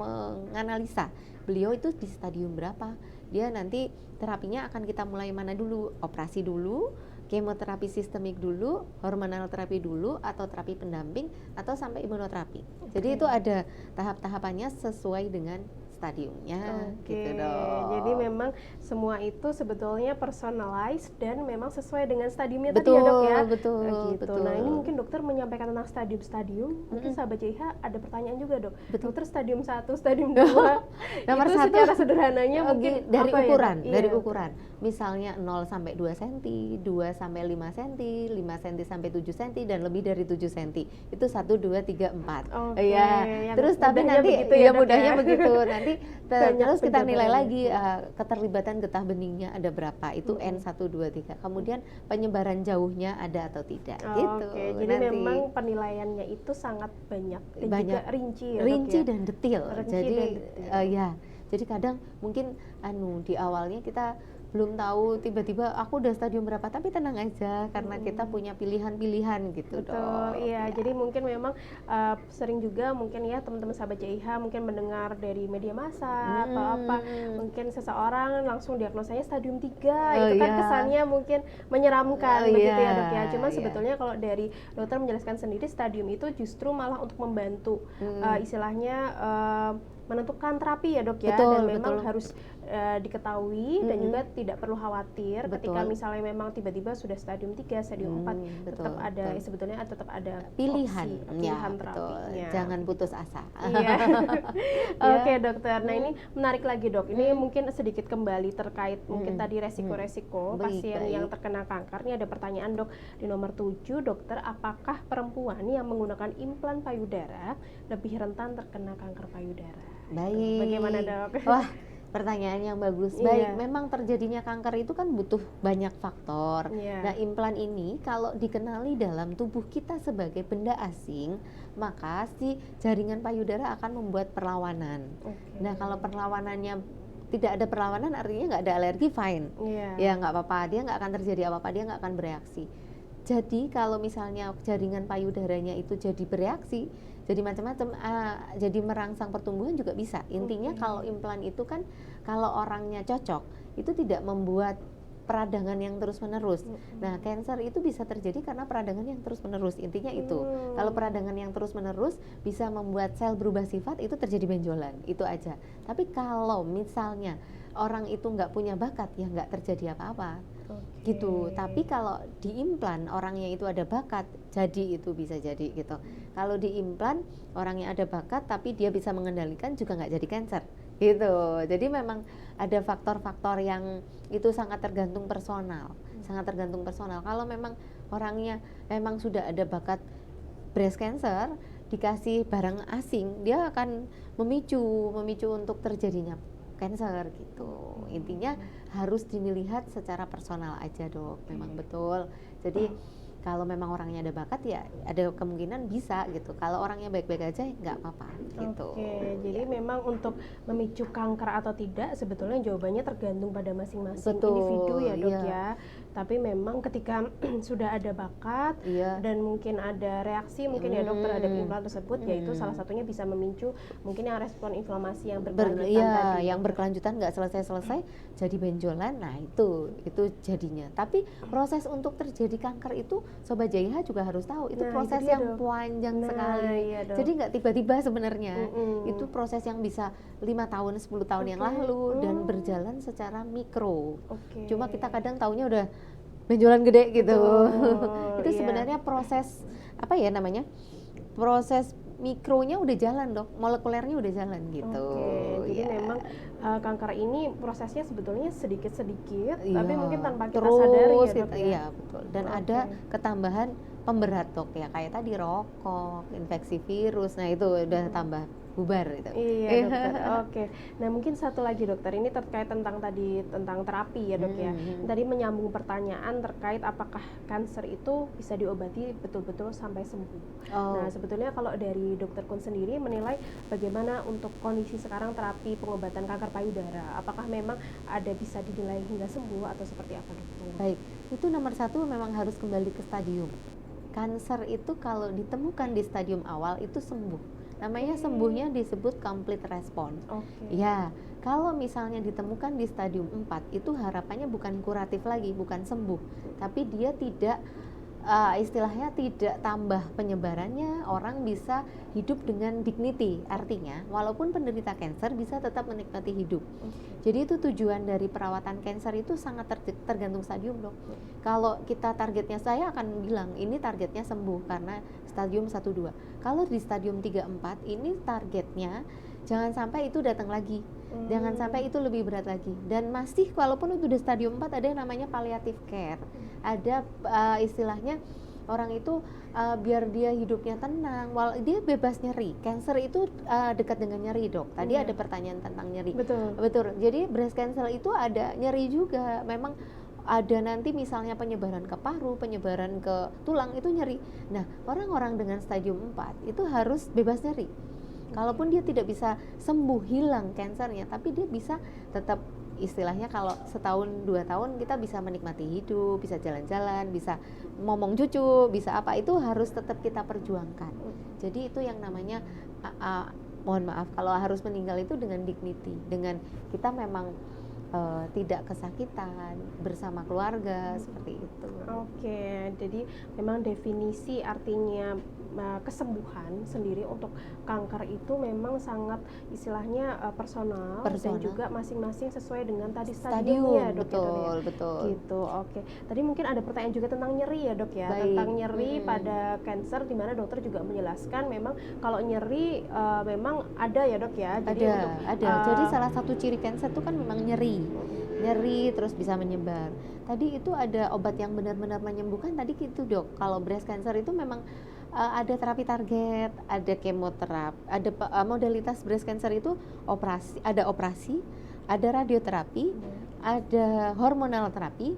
menganalisa beliau itu di stadium berapa. Dia nanti terapinya akan kita mulai mana dulu, operasi dulu, kemoterapi sistemik dulu, hormonal terapi dulu, atau terapi pendamping, atau sampai imunoterapi. Jadi itu ada tahap-tahapannya sesuai dengan stadiumnya. Gitu dong. Jadi memang semua itu sebetulnya personalized dan memang sesuai dengan stadiumnya betul, tadi ya dok ya. Betul. Nah ini mungkin dokter menyampaikan tentang stadium-stadium. Mungkin sahabat JH ada pertanyaan juga dok. Dokter stadium 1, stadium 2 nomor itu 1 secara sederhananya mungkin dari apa ukuran, ya, dari ukuran. Misalnya 0 sampai 2 cm, 2 sampai 5 cm, 5 cm sampai 7 cm, dan lebih dari 7 cm. Itu 1, 2, 3, 4. Iya. Terus tapi nanti mudahnya begitu. Nanti terus kita nilai lagi keterlibatan getah beningnya ada berapa. Itu N1, 2, 3. Kemudian penyebaran jauhnya ada atau tidak. Gitu. Jadi memang penilaiannya itu sangat banyak dan juga rinci ya, rinci dok, ya? dan detil. Jadi jadi kadang mungkin di awalnya kita belum tahu, tiba-tiba aku udah stadium berapa, tapi tenang aja karena kita punya pilihan-pilihan gitu. Betul, iya. Jadi mungkin memang sering juga mungkin ya teman-teman sahabat JIH mungkin mendengar dari media massa atau apa, mungkin seseorang langsung diagnosanya stadium 3, itu kan kesannya mungkin menyeramkan begitu ya dok ya. Cuma sebetulnya kalau dari dokter menjelaskan sendiri, stadium itu justru malah untuk membantu istilahnya menentukan terapi ya dok ya, Betul, dan memang betul. harus diketahui dan juga tidak perlu khawatir ketika Betul. misalnya memang tiba-tiba sudah stadium 3, stadium 4, Betul, tetap ada betul. sebetulnya tetap ada Pilihan, opsi, ya pilihan betul. terapinya. Jangan putus asa. Iya. Ya. Oke dokter, nah ini menarik lagi dok, ini Hmm. mungkin sedikit kembali terkait mungkin Hmm. tadi resiko-resiko Baik, pasien yang baik. terkena kanker. Ini ada pertanyaan dok di nomor 7, dokter, apakah perempuan yang menggunakan implan payudara lebih rentan terkena kanker payudara? Baik. Bagaimana dok? Wah, pertanyaan yang bagus. Iya. Baik, memang terjadinya kanker itu kan butuh banyak faktor. Iya. Nah, implan ini kalau dikenali dalam tubuh kita sebagai benda asing, maka si jaringan payudara akan membuat perlawanan. Oke. Nah, kalau perlawanannya tidak ada perlawanan, artinya nggak ada alergi, fine. Iya. Ya nggak apa-apa, dia nggak akan terjadi apa-apa, dia nggak akan bereaksi. Jadi kalau misalnya jaringan payudaranya itu jadi bereaksi, jadi macam-macam, jadi merangsang pertumbuhan juga bisa. Intinya Oke. kalau implan itu kan kalau orangnya cocok, itu tidak membuat peradangan yang terus-menerus. Nah, kanker itu bisa terjadi karena peradangan yang terus-menerus. Intinya itu. Kalau peradangan yang terus-menerus bisa membuat sel berubah sifat, itu terjadi benjolan. Itu aja. Tapi kalau misalnya orang itu nggak punya bakat, ya nggak terjadi apa-apa. Gitu. Tapi kalau diimplan orangnya itu ada bakat, jadi itu bisa jadi gitu. Kalau diimplan orangnya ada bakat tapi dia bisa mengendalikan, juga nggak jadi kanker gitu. Jadi memang ada faktor-faktor yang itu sangat tergantung personal, sangat tergantung personal. Kalau memang orangnya memang sudah ada bakat breast cancer, dikasih barang asing, dia akan memicu untuk terjadinya cancer gitu. Intinya harus dilihat secara personal aja dok, memang betul. Jadi kalau memang orangnya ada bakat ya ada kemungkinan bisa gitu. Kalau orangnya baik-baik aja nggak apa-apa gitu. Oke, jadi memang untuk memicu kanker atau tidak sebetulnya jawabannya tergantung pada masing-masing individu ya dok ya. Tapi memang ketika sudah ada bakat dan mungkin ada reaksi mungkin ya dok terhadap implan tersebut, yaitu salah satunya bisa memicu mungkin yang respon inflamasi yang berkelanjutan tadi. Yang berkelanjutan nggak selesai-selesai jadi benjolan, nah itu jadinya. Tapi proses untuk terjadi kanker itu Sobat JIH juga harus tahu, itu proses yang panjang sekali. Jadi nggak tiba-tiba sebenarnya. Itu proses yang bisa 5 tahun, 10 tahun yang lalu dan berjalan secara mikro. Cuma kita kadang taunya udah benjolan gede gitu. Itu sebenarnya proses apa ya namanya? Proses mikronya udah jalan dok, molekulernya udah jalan gitu. Jadi memang kanker ini prosesnya sebetulnya sedikit-sedikit, iya, tapi mungkin tanpa kita sadari ya dok ya. Iya betul. Dan ada ketambahan pemberat dok ya, kayak tadi rokok, infeksi virus, nah itu udah tambah bubar itu. Iya dokter. Oke. Nah mungkin satu lagi dokter, ini terkait tentang terapi ya dok ya. Tadi menyambung pertanyaan terkait apakah kanker itu bisa diobati betul-betul sampai sembuh. Nah sebetulnya kalau dari dokter Kun sendiri menilai bagaimana untuk kondisi sekarang terapi pengobatan kanker payudara, apakah memang ada bisa dinilai hingga sembuh atau seperti apa dokter? Baik, itu nomor 1 memang harus kembali ke stadium. Kanker itu kalau ditemukan di stadium awal itu sembuh. Namanya sembuhnya disebut complete response. Ya, kalau misalnya ditemukan di stadium 4 itu harapannya bukan kuratif lagi, bukan sembuh, tapi dia tidak istilahnya tidak tambah penyebarannya, orang bisa hidup dengan dignity. Artinya walaupun penderita kanker bisa tetap menikmati hidup. Jadi itu tujuan dari perawatan kanker itu sangat tergantung stadium dok. Kalau kita targetnya, saya akan bilang ini targetnya sembuh karena stadium 1-2. Kalau di stadium 3-4 ini targetnya jangan sampai itu datang lagi, jangan sampai itu lebih berat lagi. Dan masih walaupun itu di stadium 4 ada yang namanya palliative care. Ada istilahnya orang itu biar dia hidupnya tenang, dia bebas nyeri. Kanker itu dekat dengan nyeri dok. Tadi ada pertanyaan tentang nyeri. Betul. Jadi breast cancer itu ada nyeri juga. Memang ada nanti misalnya penyebaran ke paru, penyebaran ke tulang itu nyeri. Nah orang-orang dengan stadium 4 itu harus bebas nyeri. Kalaupun dia tidak bisa sembuh hilang kankernya, tapi dia bisa tetap istilahnya kalau setahun 2 tahun kita bisa menikmati hidup, bisa jalan-jalan, bisa ngomong cucu, bisa apa, itu harus tetap kita perjuangkan. Jadi itu yang namanya mohon maaf kalau harus meninggal itu dengan dignity, dengan kita memang tidak kesakitan bersama keluarga seperti itu. Oke, jadi memang definisi artinya kesembuhan sendiri untuk kanker itu memang sangat istilahnya personal dan juga masing-masing sesuai dengan tadi stadiumnya, Dok. Betul, betul. Gitu. Oke. Tadi mungkin ada pertanyaan juga tentang nyeri ya, Dok ya. Baik. Tentang nyeri pada cancer, di mana dokter juga menjelaskan memang kalau nyeri memang ada ya, Dok ya. Jadi ada. Jadi salah satu ciri cancer itu kan memang nyeri terus bisa menyebar. Tadi itu ada obat yang benar-benar menyembuhkan tadi gitu, Dok. Kalau breast cancer itu memang ada terapi target, ada kemoterapi, ada modalitas breast cancer itu operasi, ada radioterapi, ada hormonal terapi,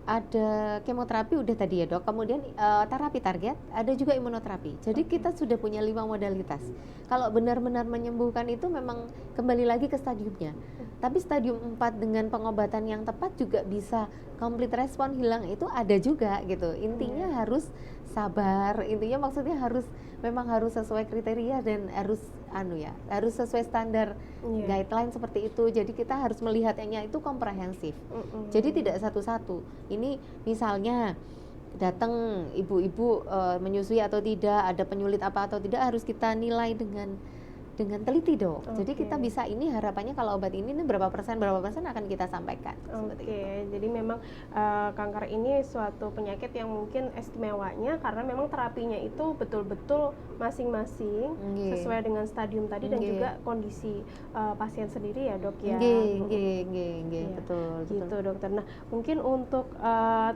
ada kemoterapi udah tadi ya, Dok. Kemudian terapi target, ada juga imunoterapi. Jadi kita sudah punya 5 modalitas. Kalau benar-benar menyembuhkan itu memang kembali lagi ke stadiumnya. Tapi stadium 4 dengan pengobatan yang tepat juga bisa complete respon hilang, itu ada juga gitu. Intinya harus sabar, intinya maksudnya memang harus sesuai kriteria dan harus sesuai standar guideline seperti itu. Jadi kita harus melihatnya itu komprehensif. Jadi tidak satu-satu. Ini misalnya datang ibu-ibu menyusui atau tidak, ada penyulit apa atau tidak, harus kita nilai dengan teliti, Dok. Jadi kita bisa, ini harapannya kalau obat ini berapa persen akan kita sampaikan. Jadi memang kanker ini suatu penyakit yang mungkin istimewanya karena memang terapinya itu betul-betul masing-masing sesuai dengan stadium tadi dan juga kondisi pasien sendiri ya, Dok ya. Betul. Gitu, Dokter. Nah, mungkin untuk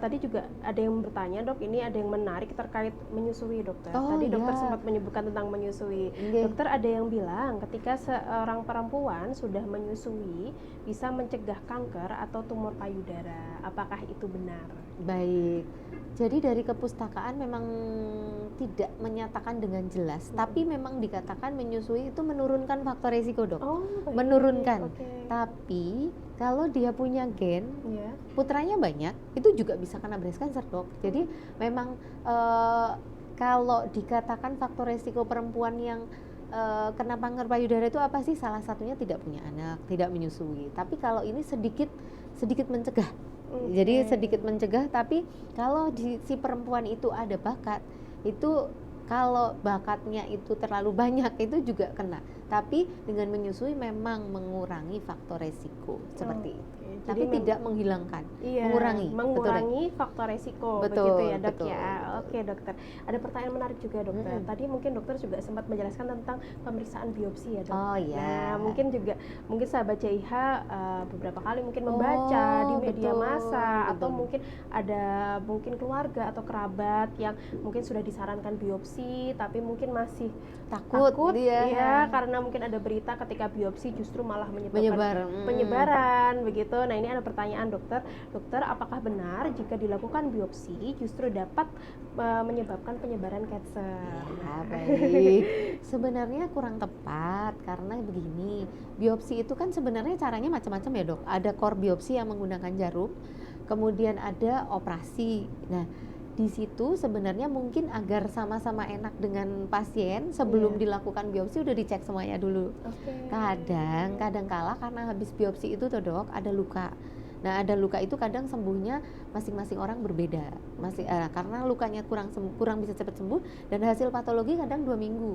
tadi juga ada yang bertanya, Dok, ini ada yang menarik terkait menyusui, Dokter. Tadi dokter sempat menyebutkan tentang menyusui. Dokter, ada yang bilang ketika seorang perempuan sudah menyusui bisa mencegah kanker atau tumor payudara. Apakah itu benar? Baik. Jadi dari kepustakaan memang tidak menyatakan dengan jelas, tapi memang dikatakan menyusui itu menurunkan faktor resiko, Dok. Menurunkan. Tapi kalau dia punya gen, putranya banyak, itu juga bisa kena breast cancer, Dok. Jadi memang kalau dikatakan faktor resiko perempuan yang kena kanker payudara itu apa sih? Salah satunya tidak punya anak, tidak menyusui. Tapi kalau ini sedikit mencegah. Jadi sedikit mencegah, tapi kalau si perempuan itu ada bakat, itu kalau bakatnya itu terlalu banyak itu juga kena. Tapi dengan menyusui memang mengurangi faktor resiko seperti itu. Tapi tidak menghilangkan, mengurangi faktor resiko, begitu ya, Dok ya. Oke, Dokter. Ada pertanyaan menarik juga, Dokter. Tadi mungkin dokter juga sempat menjelaskan tentang pemeriksaan biopsi ya, Dok. Nah, mungkin sahabat CIH beberapa kali mungkin membaca di media massa atau mungkin ada keluarga atau kerabat yang mungkin sudah disarankan biopsi tapi mungkin masih takut karena mungkin ada berita ketika biopsi justru malah menyebabkan penyebaran begitu. Nah, ini ada pertanyaan, Dokter, apakah benar jika dilakukan biopsi justru dapat menyebabkan penyebaran cancer? Baik. Sebenarnya kurang tepat karena begini, biopsi itu kan sebenarnya caranya macam-macam ya, Dok. Ada core biopsi yang menggunakan jarum, kemudian ada operasi. Nah, di situ sebenarnya mungkin agar sama-sama enak dengan pasien, sebelum dilakukan biopsi udah dicek semuanya dulu. Kadang kala karena habis biopsi itu tuh, Dok, ada luka. Nah, ada luka itu kadang sembuhnya masing-masing orang berbeda. Karena lukanya kurang bisa cepat sembuh dan hasil patologi kadang 2 minggu.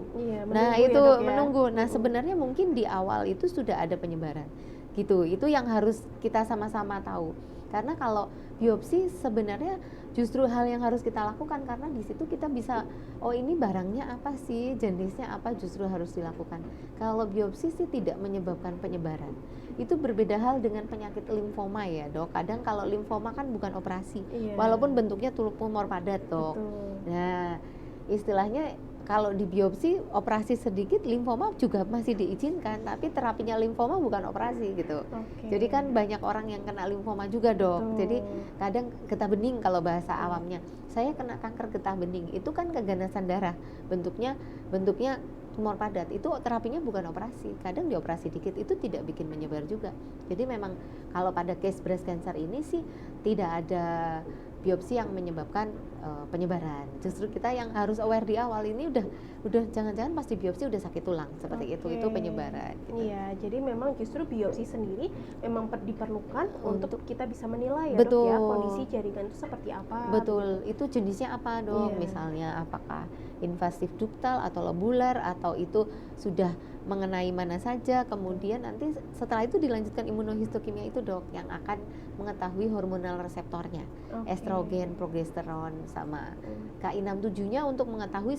Nah, itu menunggu. Nah, sebenarnya mungkin di awal itu sudah ada penyebaran. Gitu. Itu yang harus kita sama-sama tahu. Karena kalau biopsi sebenarnya justru hal yang harus kita lakukan, karena di situ kita bisa, oh ini barangnya apa sih, jenisnya apa, justru harus dilakukan. Kalau biopsi sih tidak menyebabkan penyebaran. Itu berbeda hal dengan penyakit limfoma ya, Dok. Kadang kalau limfoma kan bukan operasi, walaupun bentuknya tumor padat, Dok. Nah, istilahnya kalau di biopsi operasi sedikit, limfoma juga masih diizinkan, tapi terapinya limfoma bukan operasi gitu. Jadi kan banyak orang yang kena limfoma juga, Dok. Jadi kadang getah bening kalau bahasa awamnya. Saya kena kanker getah bening, itu kan keganasan darah. Bentuknya tumor padat. Itu terapinya bukan operasi. Kadang dioperasi dikit itu tidak bikin menyebar juga. Jadi memang kalau pada case breast cancer ini sih tidak ada biopsi yang menyebabkan penyebaran. Justru kita yang harus aware di awal ini udah jangan-jangan pas di biopsi udah sakit tulang seperti itu penyebaran. Gitu. Iya, jadi memang justru biopsi sendiri memang diperlukan untuk kita bisa menilai ya betul. Dok ya kondisi jaringan itu seperti apa. Betul, itu jenisnya apa Dok? Misalnya apakah invasif duktal atau lobular atau itu sudah mengenai mana saja, kemudian nanti setelah itu dilanjutkan imunohistokimia itu Dok yang akan mengetahui hormonal reseptornya, estrogen, progesteron sama Ki67-nya untuk mengetahui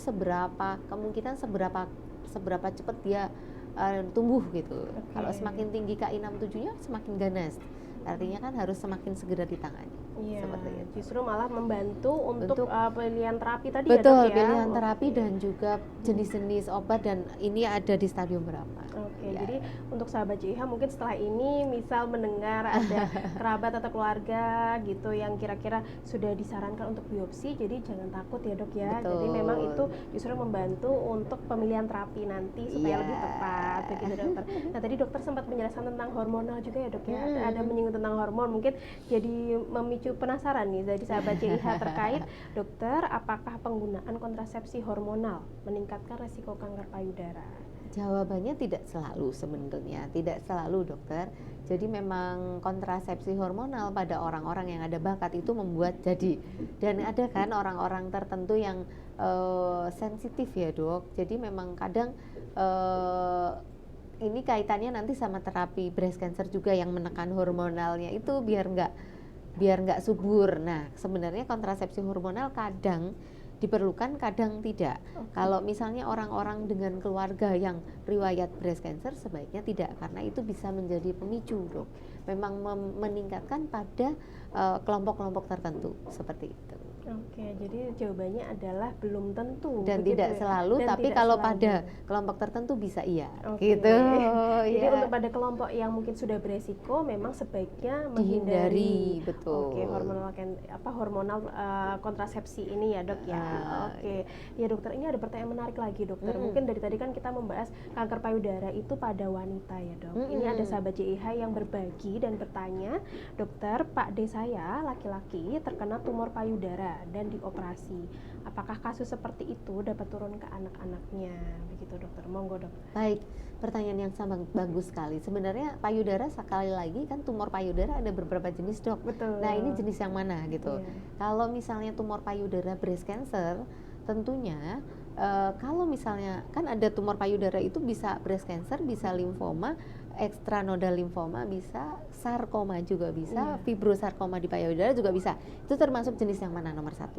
kemungkinan seberapa cepat dia tumbuh gitu. Kalau semakin tinggi Ki67-nya semakin ganas. Artinya kan harus semakin segera ditangani. Iya, seperti itu. Justru malah membantu untuk pilihan terapi tadi betul, ya Dok ya? Pilihan terapi dan juga jenis-jenis obat dan ini ada di stadium berapa. Jadi untuk sahabat JIH mungkin setelah ini misal mendengar ada kerabat atau keluarga gitu yang kira-kira sudah disarankan untuk biopsi, jadi jangan takut ya Dok ya. Betul. Jadi memang itu justru membantu untuk pemilihan terapi nanti supaya lebih tepat begitu Dokter. Nah tadi Dokter sempat menjelaskan tentang hormonal juga ya Dok ya. Ada menyinggung tentang hormon, mungkin jadi memicu penasaran nih dari sahabat JIH terkait Dokter, apakah penggunaan kontrasepsi hormonal meningkatkan resiko kanker payudara? Jawabannya tidak selalu sebenarnya, tidak selalu Dokter. Jadi memang kontrasepsi hormonal pada orang-orang yang ada bakat itu membuat jadi. Dan ada kan orang-orang tertentu yang sensitif ya Dok. Jadi memang kadang ini kaitannya nanti sama terapi breast cancer juga yang menekan hormonalnya itu biar nggak subur. Nah sebenarnya kontrasepsi hormonal kadang diperlukan, kadang tidak. Kalau misalnya orang-orang dengan keluarga yang riwayat breast cancer sebaiknya tidak, karena itu bisa menjadi pemicu Dok. Memang meningkatkan pada kelompok-kelompok tertentu seperti itu. Jadi jawabannya adalah belum tentu dan tidak selalu, tapi kalau pada kelompok tertentu bisa iya. Gitu. Jadi untuk pada kelompok yang mungkin sudah beresiko memang sebaiknya menghindari. Betul. Hormonal kontrasepsi ini ya Dok ya. Ya Dokter, ini ada pertanyaan menarik lagi Dokter. Mungkin dari tadi kan kita membahas kanker payudara itu pada wanita ya Dok. Ini ada sahabat JIH yang berbagi dan bertanya, Dokter, Pak D saya laki-laki terkena tumor payudara dan dioperasi. Apakah kasus seperti itu dapat turun ke anak-anaknya? Begitu Dokter. Monggo Dok. Baik, pertanyaan yang sangat bagus sekali. Sebenarnya payudara sekali lagi kan tumor payudara ada beberapa jenis Dok. Betul. Nah ini jenis yang mana gitu. Kalau misalnya tumor payudara breast cancer, tentunya kalau misalnya kan ada tumor payudara itu bisa breast cancer, bisa limfoma, ekstranodal limfoma bisa, sarkoma juga bisa, fibrosarkoma di payudara juga bisa. Itu termasuk jenis yang mana nomor 1.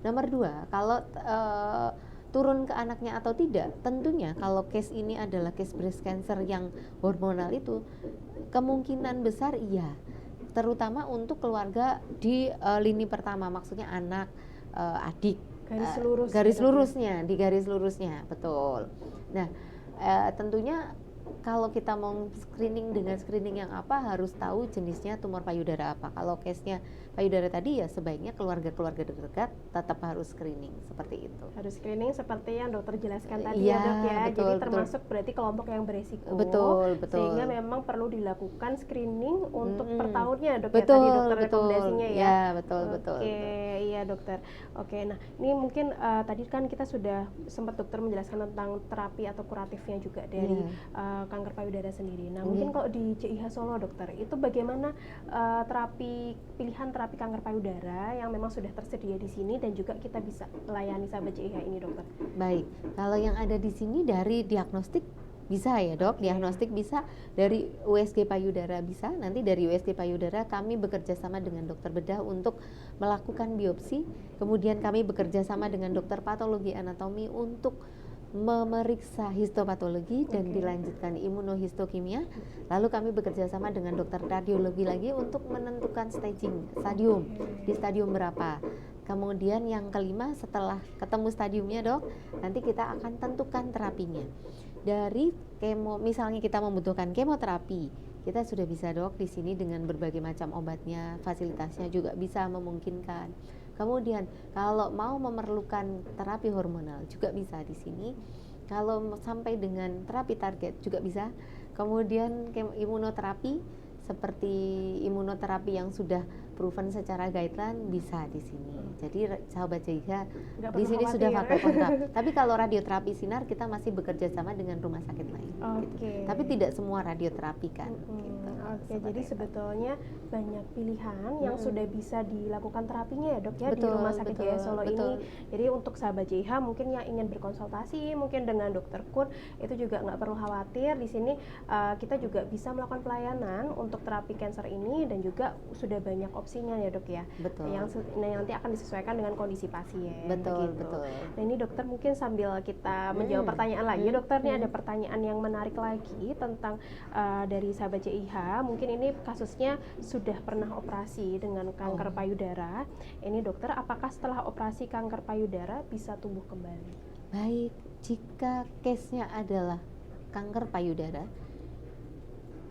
Nomor 2, kalau turun ke anaknya atau tidak, tentunya kalau case ini adalah case breast cancer yang hormonal itu kemungkinan besar iya, terutama untuk keluarga di lini pertama, maksudnya anak, adik, garis lurusnya, betul. Nah tentunya kalau kita mau screening dengan screening yang apa, harus tahu jenisnya tumor payudara apa. Kalau case-nya payudara tadi ya sebaiknya keluarga-keluarga terdekat tetap harus screening seperti itu. Harus screening seperti yang dokter jelaskan tadi ya Dok ya. Betul, jadi termasuk berarti kelompok yang beresiko. Betul. Sehingga memang perlu dilakukan screening untuk per tahunnya Dok betul, ya tadi dokter rekomendasinya ya. Ya betul. Iya Dokter. Nah ini mungkin tadi kan kita sudah sempat dokter menjelaskan tentang terapi atau kuratifnya juga dari kanker payudara sendiri. Nah mungkin kalau di JIH Solo Dokter, itu bagaimana pilihan terapi kanker payudara yang memang sudah tersedia di sini dan juga kita bisa melayani sahabat JIH ini Dokter? Baik, kalau yang ada di sini dari diagnostik bisa ya Dok, diagnostik bisa, dari USG payudara bisa, nanti dari USG payudara kami bekerja sama dengan dokter bedah untuk melakukan biopsi, kemudian kami bekerja sama dengan dokter patologi anatomi untuk memeriksa histopatologi dan dilanjutkan imunohistokimia, lalu kami bekerja sama dengan dokter radiologi lagi untuk menentukan stadium di stadium berapa. Kemudian yang kelima, setelah ketemu stadiumnya Dok, nanti kita akan tentukan terapinya. Dari misalnya kita membutuhkan kemoterapi, kita sudah bisa Dok di sini dengan berbagai macam obatnya, fasilitasnya juga bisa memungkinkan. Kemudian kalau mau memerlukan terapi hormonal juga bisa di sini. Kalau sampai dengan terapi target juga bisa. Kemudian imunoterapi seperti imunoterapi yang sudah proven secara guideline bisa di sini. Jadi sahabat JIH Nggak di perlu sini sudah khawatir. pakai kontrap. Tapi kalau radioterapi sinar kita masih bekerja sama dengan rumah sakit lain. Gitu. Oke. Tapi tidak semua radioterapi kan. Gitu. Oke, Seperti jadi itu. sebetulnya banyak pilihan yang sudah bisa dilakukan terapinya ya dok ya di Betul, Rumah Sakit betul, Jaya Solo betul. ini. Jadi untuk sahabat JIH mungkin yang ingin berkonsultasi mungkin dengan Dokter Kun itu juga nggak perlu khawatir. Di sini kita juga bisa melakukan pelayanan untuk terapi cancer ini dan juga sudah banyak opsinya ya dok ya. Betul. Yang nanti akan disesuaikan dengan kondisi pasien. Betul, begitu. betul. Nah ini dokter mungkin sambil kita menjawab pertanyaan lagi, dokter nih ada pertanyaan yang menarik lagi tentang dari sahabat JIH. Mungkin ini kasusnya sudah pernah operasi dengan kanker payudara. Ini dokter, apakah setelah operasi kanker payudara bisa tumbuh kembali? Baik, jika case-nya adalah kanker payudara,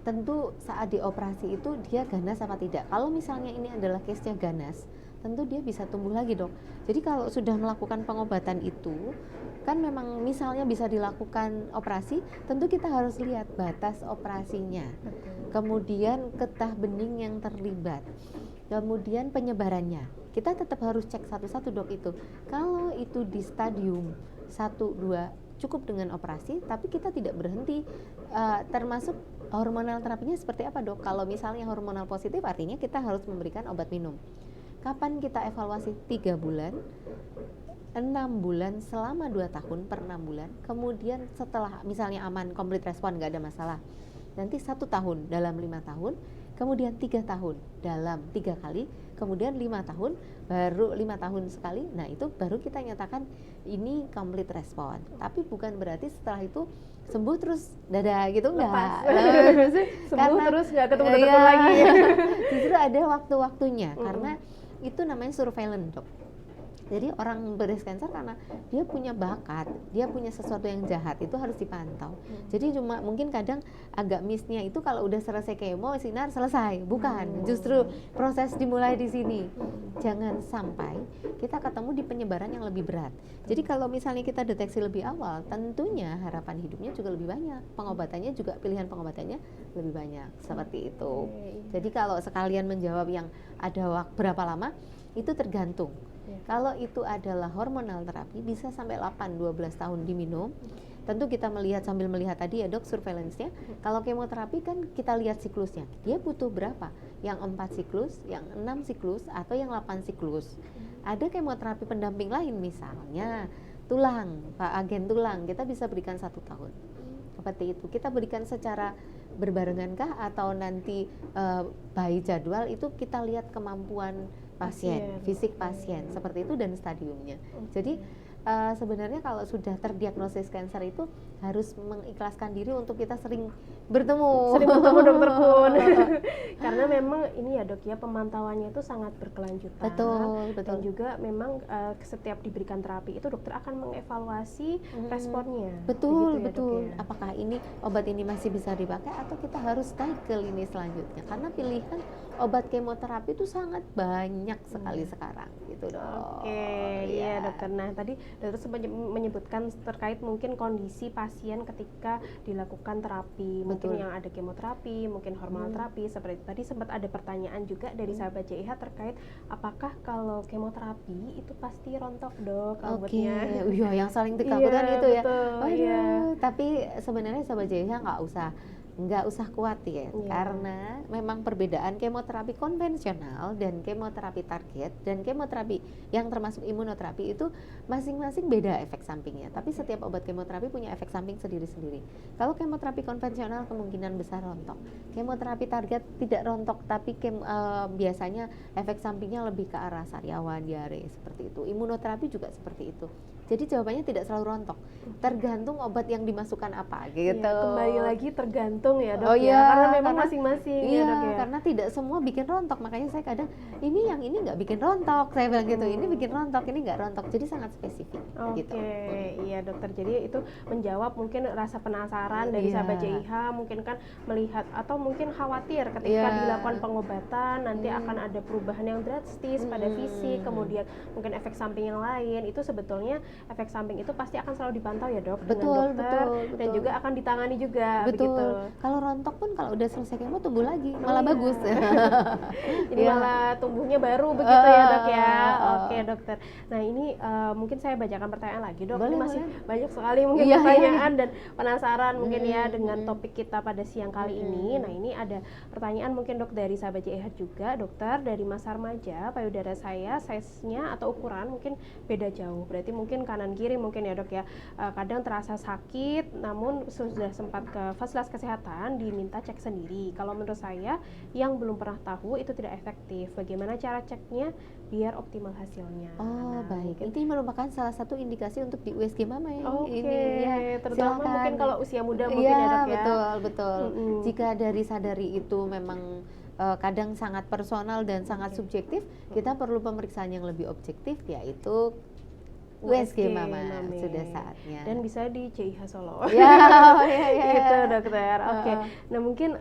tentu saat dioperasi itu dia ganas apa tidak. Kalau misalnya ini adalah case-nya ganas, tentu dia bisa tumbuh lagi dok. Jadi kalau sudah melakukan pengobatan itu, kan memang misalnya bisa dilakukan operasi, tentu kita harus lihat batas operasinya. Kemudian getah bening yang terlibat, kemudian penyebarannya. Kita tetap harus cek satu-satu dok itu. Kalau itu di stadium 1, 2 cukup dengan operasi, tapi kita tidak berhenti. Termasuk hormonal terapinya seperti apa dok? Kalau misalnya hormonal positif artinya kita harus memberikan obat minum. Kapan kita evaluasi? 3 bulan, 6 bulan, selama 2 tahun per 6 bulan. Kemudian setelah misalnya aman, complete respon, nggak ada masalah. Nanti 1 tahun dalam 5 tahun, kemudian 3 tahun dalam 3 kali, kemudian 5 tahun, baru 5 tahun sekali. Nah itu baru kita nyatakan ini complete respon. Tapi bukan berarti setelah itu sembuh terus dadah gitu, enggak. Sembuh terus nggak ketemu dokter lagi. Justru ada waktu-waktunya, karena itu namanya surveillance dok. Jadi orang breast cancer karena dia punya bakat, dia punya sesuatu yang jahat, itu harus dipantau. Jadi cuma mungkin kadang agak miss-nya itu kalau udah selesai kemo, sinar, selesai. Bukan, justru proses dimulai di sini. Jangan sampai kita ketemu di penyebaran yang lebih berat. Jadi kalau misalnya kita deteksi lebih awal, tentunya harapan hidupnya juga lebih banyak. Pengobatannya juga, pilihan pengobatannya lebih banyak. Seperti itu. Jadi kalau sekalian menjawab yang ada berapa lama, itu tergantung. Kalau itu adalah hormonal terapi bisa sampai 8-12 tahun diminum. Tentu kita sambil melihat tadi ya dok surveillance-nya. Kalau kemoterapi kan kita lihat siklusnya. Dia butuh berapa? Yang 4 siklus, yang 6 siklus, atau yang 8 siklus. Ada kemoterapi pendamping lain misalnya tulang, agen tulang, kita bisa berikan 1 tahun. Seperti itu. Kita berikan secara berbarengankah atau nanti by jadwal, itu kita lihat kemampuan pasien, fisik pasien, seperti itu dan stadiumnya. Jadi sebenarnya kalau sudah terdiagnosis kanker itu harus mengikhlaskan diri untuk kita sering bertemu dokter Kun. Karena memang ini ya dok ya, pemantauannya itu sangat berkelanjutan. Betul. Dan juga memang setiap diberikan terapi itu dokter akan mengevaluasi responnya. Betul. Ya, dok, ya? Apakah ini obat ini masih bisa dipakai atau kita harus naik ke lini selanjutnya? Karena pilihan obat kemoterapi itu sangat banyak sekali sekarang gitu dok. Iya dokter. Nah tadi dokter sempat menyebutkan terkait mungkin kondisi pasien ketika dilakukan terapi. Mungkin yang ada kemoterapi, mungkin hormonal terapi. Seperti tadi sempat ada pertanyaan juga dari sahabat JIH terkait apakah kalau kemoterapi itu pasti rontok dok rambutnya. Iya, yang saling dikhawatirkan itu ya. Betul, Tapi sebenarnya sahabat JIH nggak usah khawatir, karena memang perbedaan kemoterapi konvensional dan kemoterapi target dan kemoterapi yang termasuk imunoterapi itu masing-masing beda efek sampingnya. Tapi setiap obat kemoterapi punya efek samping sendiri-sendiri. Kalau kemoterapi konvensional kemungkinan besar rontok. Kemoterapi target tidak rontok, tapi biasanya efek sampingnya lebih ke arah sariawan, diare, seperti itu. Imunoterapi juga seperti itu. Jadi jawabannya tidak selalu rontok, tergantung obat yang dimasukkan apa gitu. Kembali lagi tergantung ya dok karena memang masing-masing ya dok ya. Karena tidak semua bikin rontok, makanya saya kadang yang ini nggak bikin rontok, saya bilang gitu, ini bikin rontok, ini nggak rontok, jadi sangat spesifik. Gitu. Iya dokter, jadi itu menjawab mungkin rasa penasaran dari sahabat JIH, mungkin kan melihat atau mungkin khawatir ketika dilakukan pengobatan nanti akan ada perubahan yang drastis pada fisik, kemudian mungkin efek samping yang lain. Itu sebetulnya efek samping itu pasti akan selalu dipantau ya dok, Betul, dengan dokter, betul. dan juga akan ditangani juga. Betul. Begitu. Kalau rontok pun kalau udah selesai kemo tumbuh lagi, malah iya. bagus. Jadi Ya. malah tumbuhnya baru begitu ya dok ya. Oke dokter. Nah ini mungkin saya bacakan pertanyaan lagi dok. Boleh, Ini masih boleh. banyak sekali mungkin Iya, pertanyaan dan penasaran mungkin ya Mm-mm, dengan mm-mm. topik kita pada siang kali ini. Nah ini ada pertanyaan mungkin dok dari sahabat JEH juga, dokter, dari masa remaja payudara saya size-nya atau ukuran mungkin beda jauh. Berarti mungkin kanan kiri mungkin ya dok ya. Kadang terasa sakit, namun sudah sempat ke fasilitas kesehatan diminta cek sendiri. Kalau menurut saya yang belum pernah tahu itu tidak efektif. Bagaimana cara ceknya biar optimal hasilnya? Oh, Nah, baik. mungkin Ini merupakan salah satu indikasi untuk di USG Mama ya. Oke, Ini ya, terutama silakan. mungkin kalau usia muda mungkin Iya, ya dok ya. betul, betul. Mm-mm. Jika dari sadari itu memang kadang sangat personal dan sangat Oke. subjektif, kita perlu pemeriksaan yang lebih objektif, yaitu USG Mama. Mame. Sudah saatnya. Dan bisa di JIH Solo. ya. Itu dokter. Oke. Heeh. Nah mungkin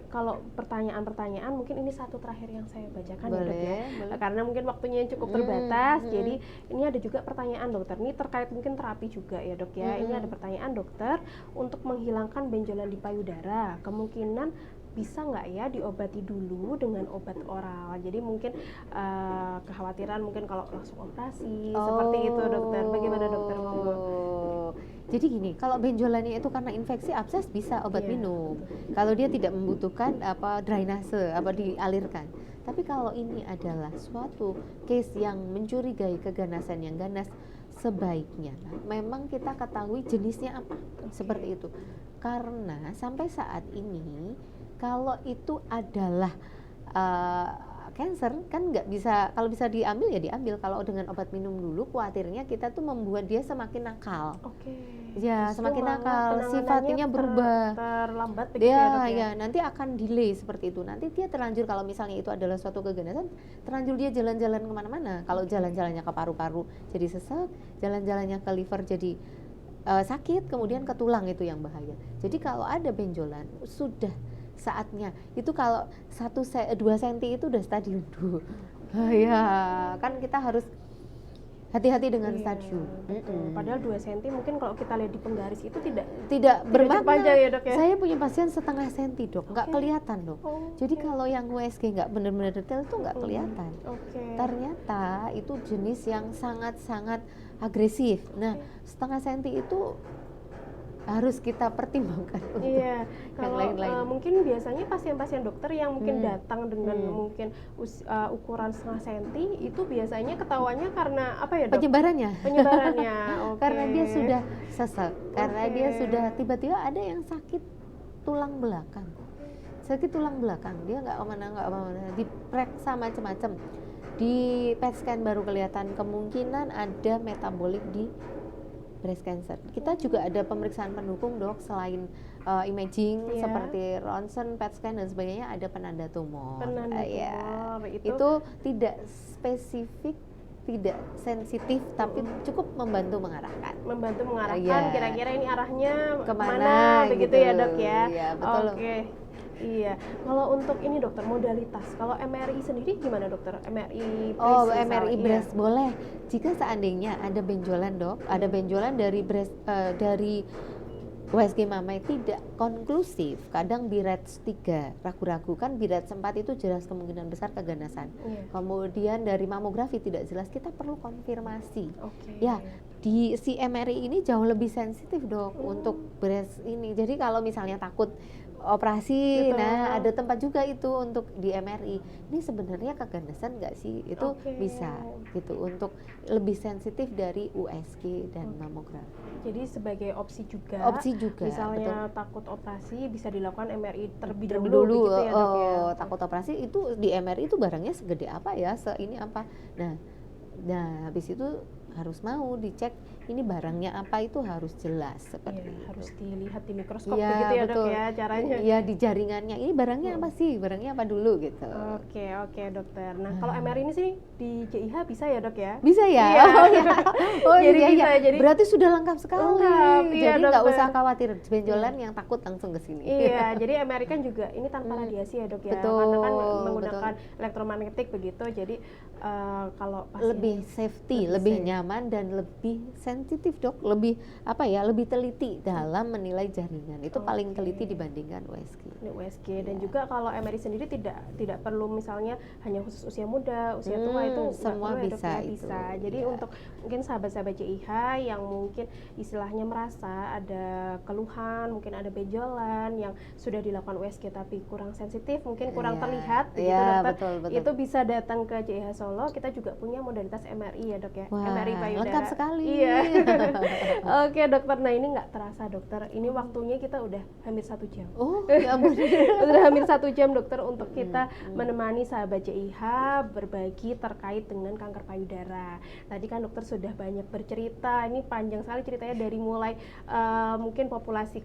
kalau pertanyaan-pertanyaan mungkin ini satu terakhir yang saya bacakan ya dok ya. Boleh. Karena mungkin waktunya cukup terbatas. Jadi ini ada juga pertanyaan dokter. Ini terkait mungkin terapi juga ya dok ya. Ini ada pertanyaan dokter, untuk menghilangkan benjolan di payudara, kemungkinan bisa nggak ya diobati dulu dengan obat oral? Jadi mungkin kekhawatiran mungkin kalau langsung operasi seperti itu dokter. Bagaimana dokter? Monggo. Jadi gini, kalau benjolannya itu karena infeksi abses bisa obat Iya, minum. Kalau dia tidak membutuhkan drainase dialirkan. Tapi kalau ini adalah suatu case yang mencurigai keganasan yang ganas, sebaiknya memang kita ketahui jenisnya apa. Seperti itu. Karena sampai saat ini kalau itu adalah cancer kan nggak bisa, kalau bisa diambil ya diambil. Kalau dengan obat minum dulu, khawatirnya kita tuh membuat dia semakin nakal. Oke. Ya, Justru semakin malah nakal, penanganannya sifatnya berubah. terlambat begitu ya dok ya. Ya, nanti akan delay seperti itu. Nanti dia terlanjur, kalau misalnya itu adalah suatu keganasan, terlanjur dia jalan-jalan kemana-mana. Kalau jalan-jalannya ke paru-paru jadi sesak, jalan-jalannya ke liver jadi sakit, kemudian ke tulang, itu yang bahaya. Jadi kalau ada benjolan, sudah saatnya. Itu kalau 2 cm itu udah stadium 2. Ya, kan kita harus hati-hati dengan stadium. Betul. Padahal 2 cm mungkin kalau kita lihat di penggaris itu tidak bermakna. panjang ya dok ya. Saya punya pasien setengah senti dok, nggak kelihatan dok. Jadi Oke. kalau yang USG nggak benar-benar detail tuh nggak kelihatan. Oke. Ternyata itu jenis yang sangat-sangat agresif. Nah, setengah senti itu harus kita pertimbangkan untuk Iya, yang kalau lain-lain. mungkin biasanya pasien-pasien dokter yang mungkin datang dengan Hmm. mungkin ukuran setengah senti itu biasanya ketahuannya karena apa ya dok? Penyebarannya. Penyebarannya. Oke. Karena dia sudah sesek, karena Oke. dia sudah tiba-tiba ada yang sakit tulang belakang. Sakit tulang belakang, dia nggak kemana-mana, diperiksa macam-macam. Di PET scan baru kelihatan kemungkinan ada metabolik di breast cancer. Kita juga ada pemeriksaan pendukung dok, selain imaging Iya. seperti ronsen, PET scan dan sebagainya, ada penanda tumor. Penanda Ya. tumor, Itu tidak spesifik, tidak sensitif, tapi cukup membantu mengarahkan. Iya. Kira-kira ini arahnya Kemana begitu gitu. ya dok ya. Iya, betul. Oke. Iya. Kalau untuk ini dokter modalitas, kalau MRI sendiri gimana dokter? MRI breast Oh, misal, MRI iya. breast boleh. Jika seandainya ada benjolan dok, ada benjolan dari breast dari USG Mama tidak konklusif, kadang BIRATS 3 ragu-ragu, kan BIRATS 4 itu jelas kemungkinan besar keganasan. Iya. Kemudian dari mamografi tidak jelas, kita perlu konfirmasi. Oke. Ya, di si MRI ini jauh lebih sensitif dok untuk breast ini. Jadi kalau misalnya takut operasi, Betul. nah ada tempat juga itu untuk di MRI. Ini sebenarnya keganasan nggak sih? Itu Oke. bisa gitu untuk lebih sensitif dari USG dan mamografi. Jadi sebagai opsi juga. Opsi juga. Misalnya takut operasi bisa dilakukan MRI terlebih Terlebih dahulu begitu ya dok ya. takut operasi itu di MRI itu barangnya segede apa ya, ini apa. Nah habis itu harus mau dicek ini barangnya apa itu harus jelas seperti Iya, itu. harus dilihat di mikroskop Iya, begitu ya dok betul. ya caranya. Iya, di jaringannya ini barangnya apa sih, barangnya apa dulu gitu. Oke dokter. Nah kalau MRI ini sih di JIH bisa ya dok ya? Bisa ya? Iya. Oh ya, oh Jadi iya, bisa, iya. jadi Berarti sudah lengkap sekali. lengkap, iya, Jadi nggak dokter. usah khawatir benjolan yang takut langsung ke sini. Iya, jadi MRI kan juga ini tanpa radiasi ya dok ya, Betul, karena kan menggunakan elektromagnetik begitu, jadi kalau pasien Lebih safety, lebih safe. nyaman dan lebih sensitif dok, lebih apa ya, lebih teliti dalam menilai jaringan. Itu paling teliti dibandingkan USG. Ini USG dan juga kalau MRI sendiri tidak perlu misalnya hanya khusus usia muda, usia tua itu nggak semua perlu ya, Dok, bisa ya? itu. Bisa. Jadi Iya. untuk mungkin sahabat-sahabat JIH yang mungkin istilahnya merasa ada keluhan, mungkin ada benjolan yang sudah dilakukan USG tapi kurang sensitif, mungkin kurang Iya. terlihat begitu Iya, dokter. betul. Itu bisa datang ke JIH Solo. Kita juga punya modalitas MRI ya dok ya. Wah, MRI payudara. lengkap sekali. Iya. Oke dokter, nah ini nggak terasa dokter. Ini waktunya kita udah hampir 1 jam. Oh, ya ampun. Udah hampir 1 jam dokter untuk kita menemani sahabat JIH berbagi terkait dengan kanker payudara. Tadi kan dokter sudah banyak bercerita, ini panjang sekali ceritanya dari mulai mungkin populasi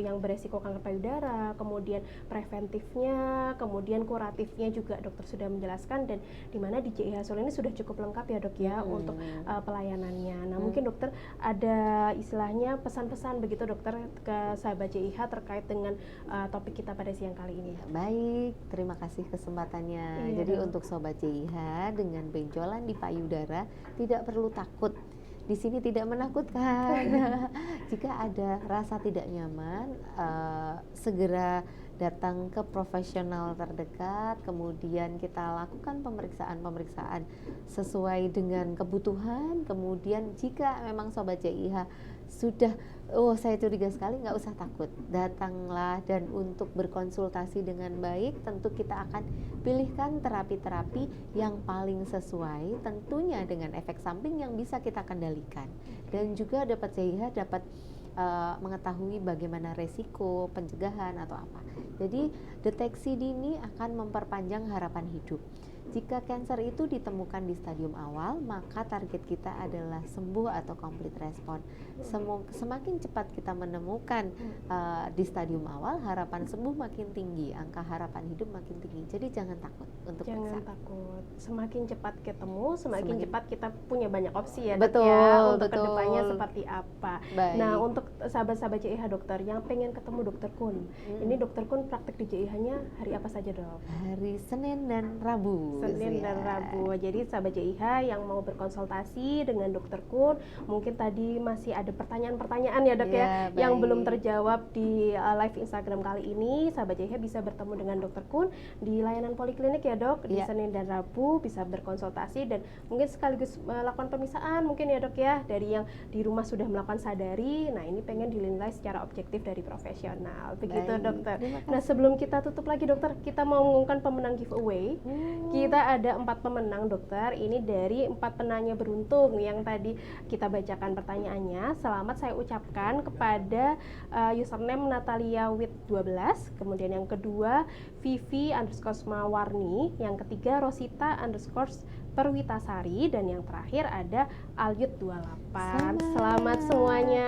yang beresiko kanker payudara, kemudian preventifnya, kemudian kuratifnya juga dokter sudah menjelaskan, dan dimana di JIH Solo ini sudah cukup lengkap ya dok ya untuk pelayanannya. Nah mungkin dokter ada istilahnya pesan-pesan begitu dokter ke sahabat JIH terkait dengan topik kita pada siang kali ini. Baik, terima kasih kesempatannya. Iya, Jadi dok. untuk sobat JIH dengan benjolan di payudara tidak perlu takut. Di sini tidak menakutkan. Jika ada rasa tidak nyaman, segera datang ke profesional terdekat, kemudian kita lakukan pemeriksaan sesuai dengan kebutuhan. Kemudian jika memang sobat JIH sudah, oh saya curiga sekali, nggak usah takut, datanglah dan untuk berkonsultasi dengan baik. Tentu kita akan pilihkan terapi-terapi yang paling sesuai, tentunya dengan efek samping yang bisa kita kendalikan, dan juga dapat JIH dapat mengetahui bagaimana resiko pencegahan atau apa. Jadi deteksi dini akan memperpanjang harapan hidup. Jika kanker itu ditemukan di stadium awal, maka target kita adalah sembuh atau complete response. Semakin cepat kita menemukan di stadium awal, harapan sembuh makin tinggi, angka harapan hidup makin tinggi. Jadi jangan takut untuk Jangan periksa. takut. Semakin cepat ketemu, semakin cepat kita punya banyak opsi ya Betul, dok ya untuk betul. kedepannya seperti apa. Baik. Nah untuk sahabat-sahabat JIH dokter yang pengen ketemu dokter Kun, ini dokter Kun praktek di JIH-nya hari apa saja dok? Hari Senin dan Rabu. Senin dan Rabu. Jadi sahabat JIH yang mau berkonsultasi dengan dokter Kun, mungkin tadi masih ada pertanyaan-pertanyaan ya dok ya, yang baik. belum terjawab di live Instagram kali ini. Sahabat JIH bisa bertemu dengan dokter Kun di layanan poliklinik ya dok, di Ya. Senin dan Rabu bisa berkonsultasi dan mungkin sekaligus melakukan pemeriksaan mungkin ya dok ya, dari yang di rumah sudah melakukan sadari. Nah ini pengen dinilai secara objektif dari profesional. Begitu Baik, dokter. terima kasih. Nah sebelum kita tutup lagi dokter, kita mau mengumumkan pemenang giveaway. Kita ada 4 pemenang dokter. Ini dari 4 penanya beruntung yang tadi kita bacakan pertanyaannya. Selamat saya ucapkan kepada username Natalia Wit 12. Kemudian yang kedua Vivi _Mawarni. Yang ketiga Rosita _Perwitasari. Dan yang terakhir ada Alyut 28. Selamat semuanya.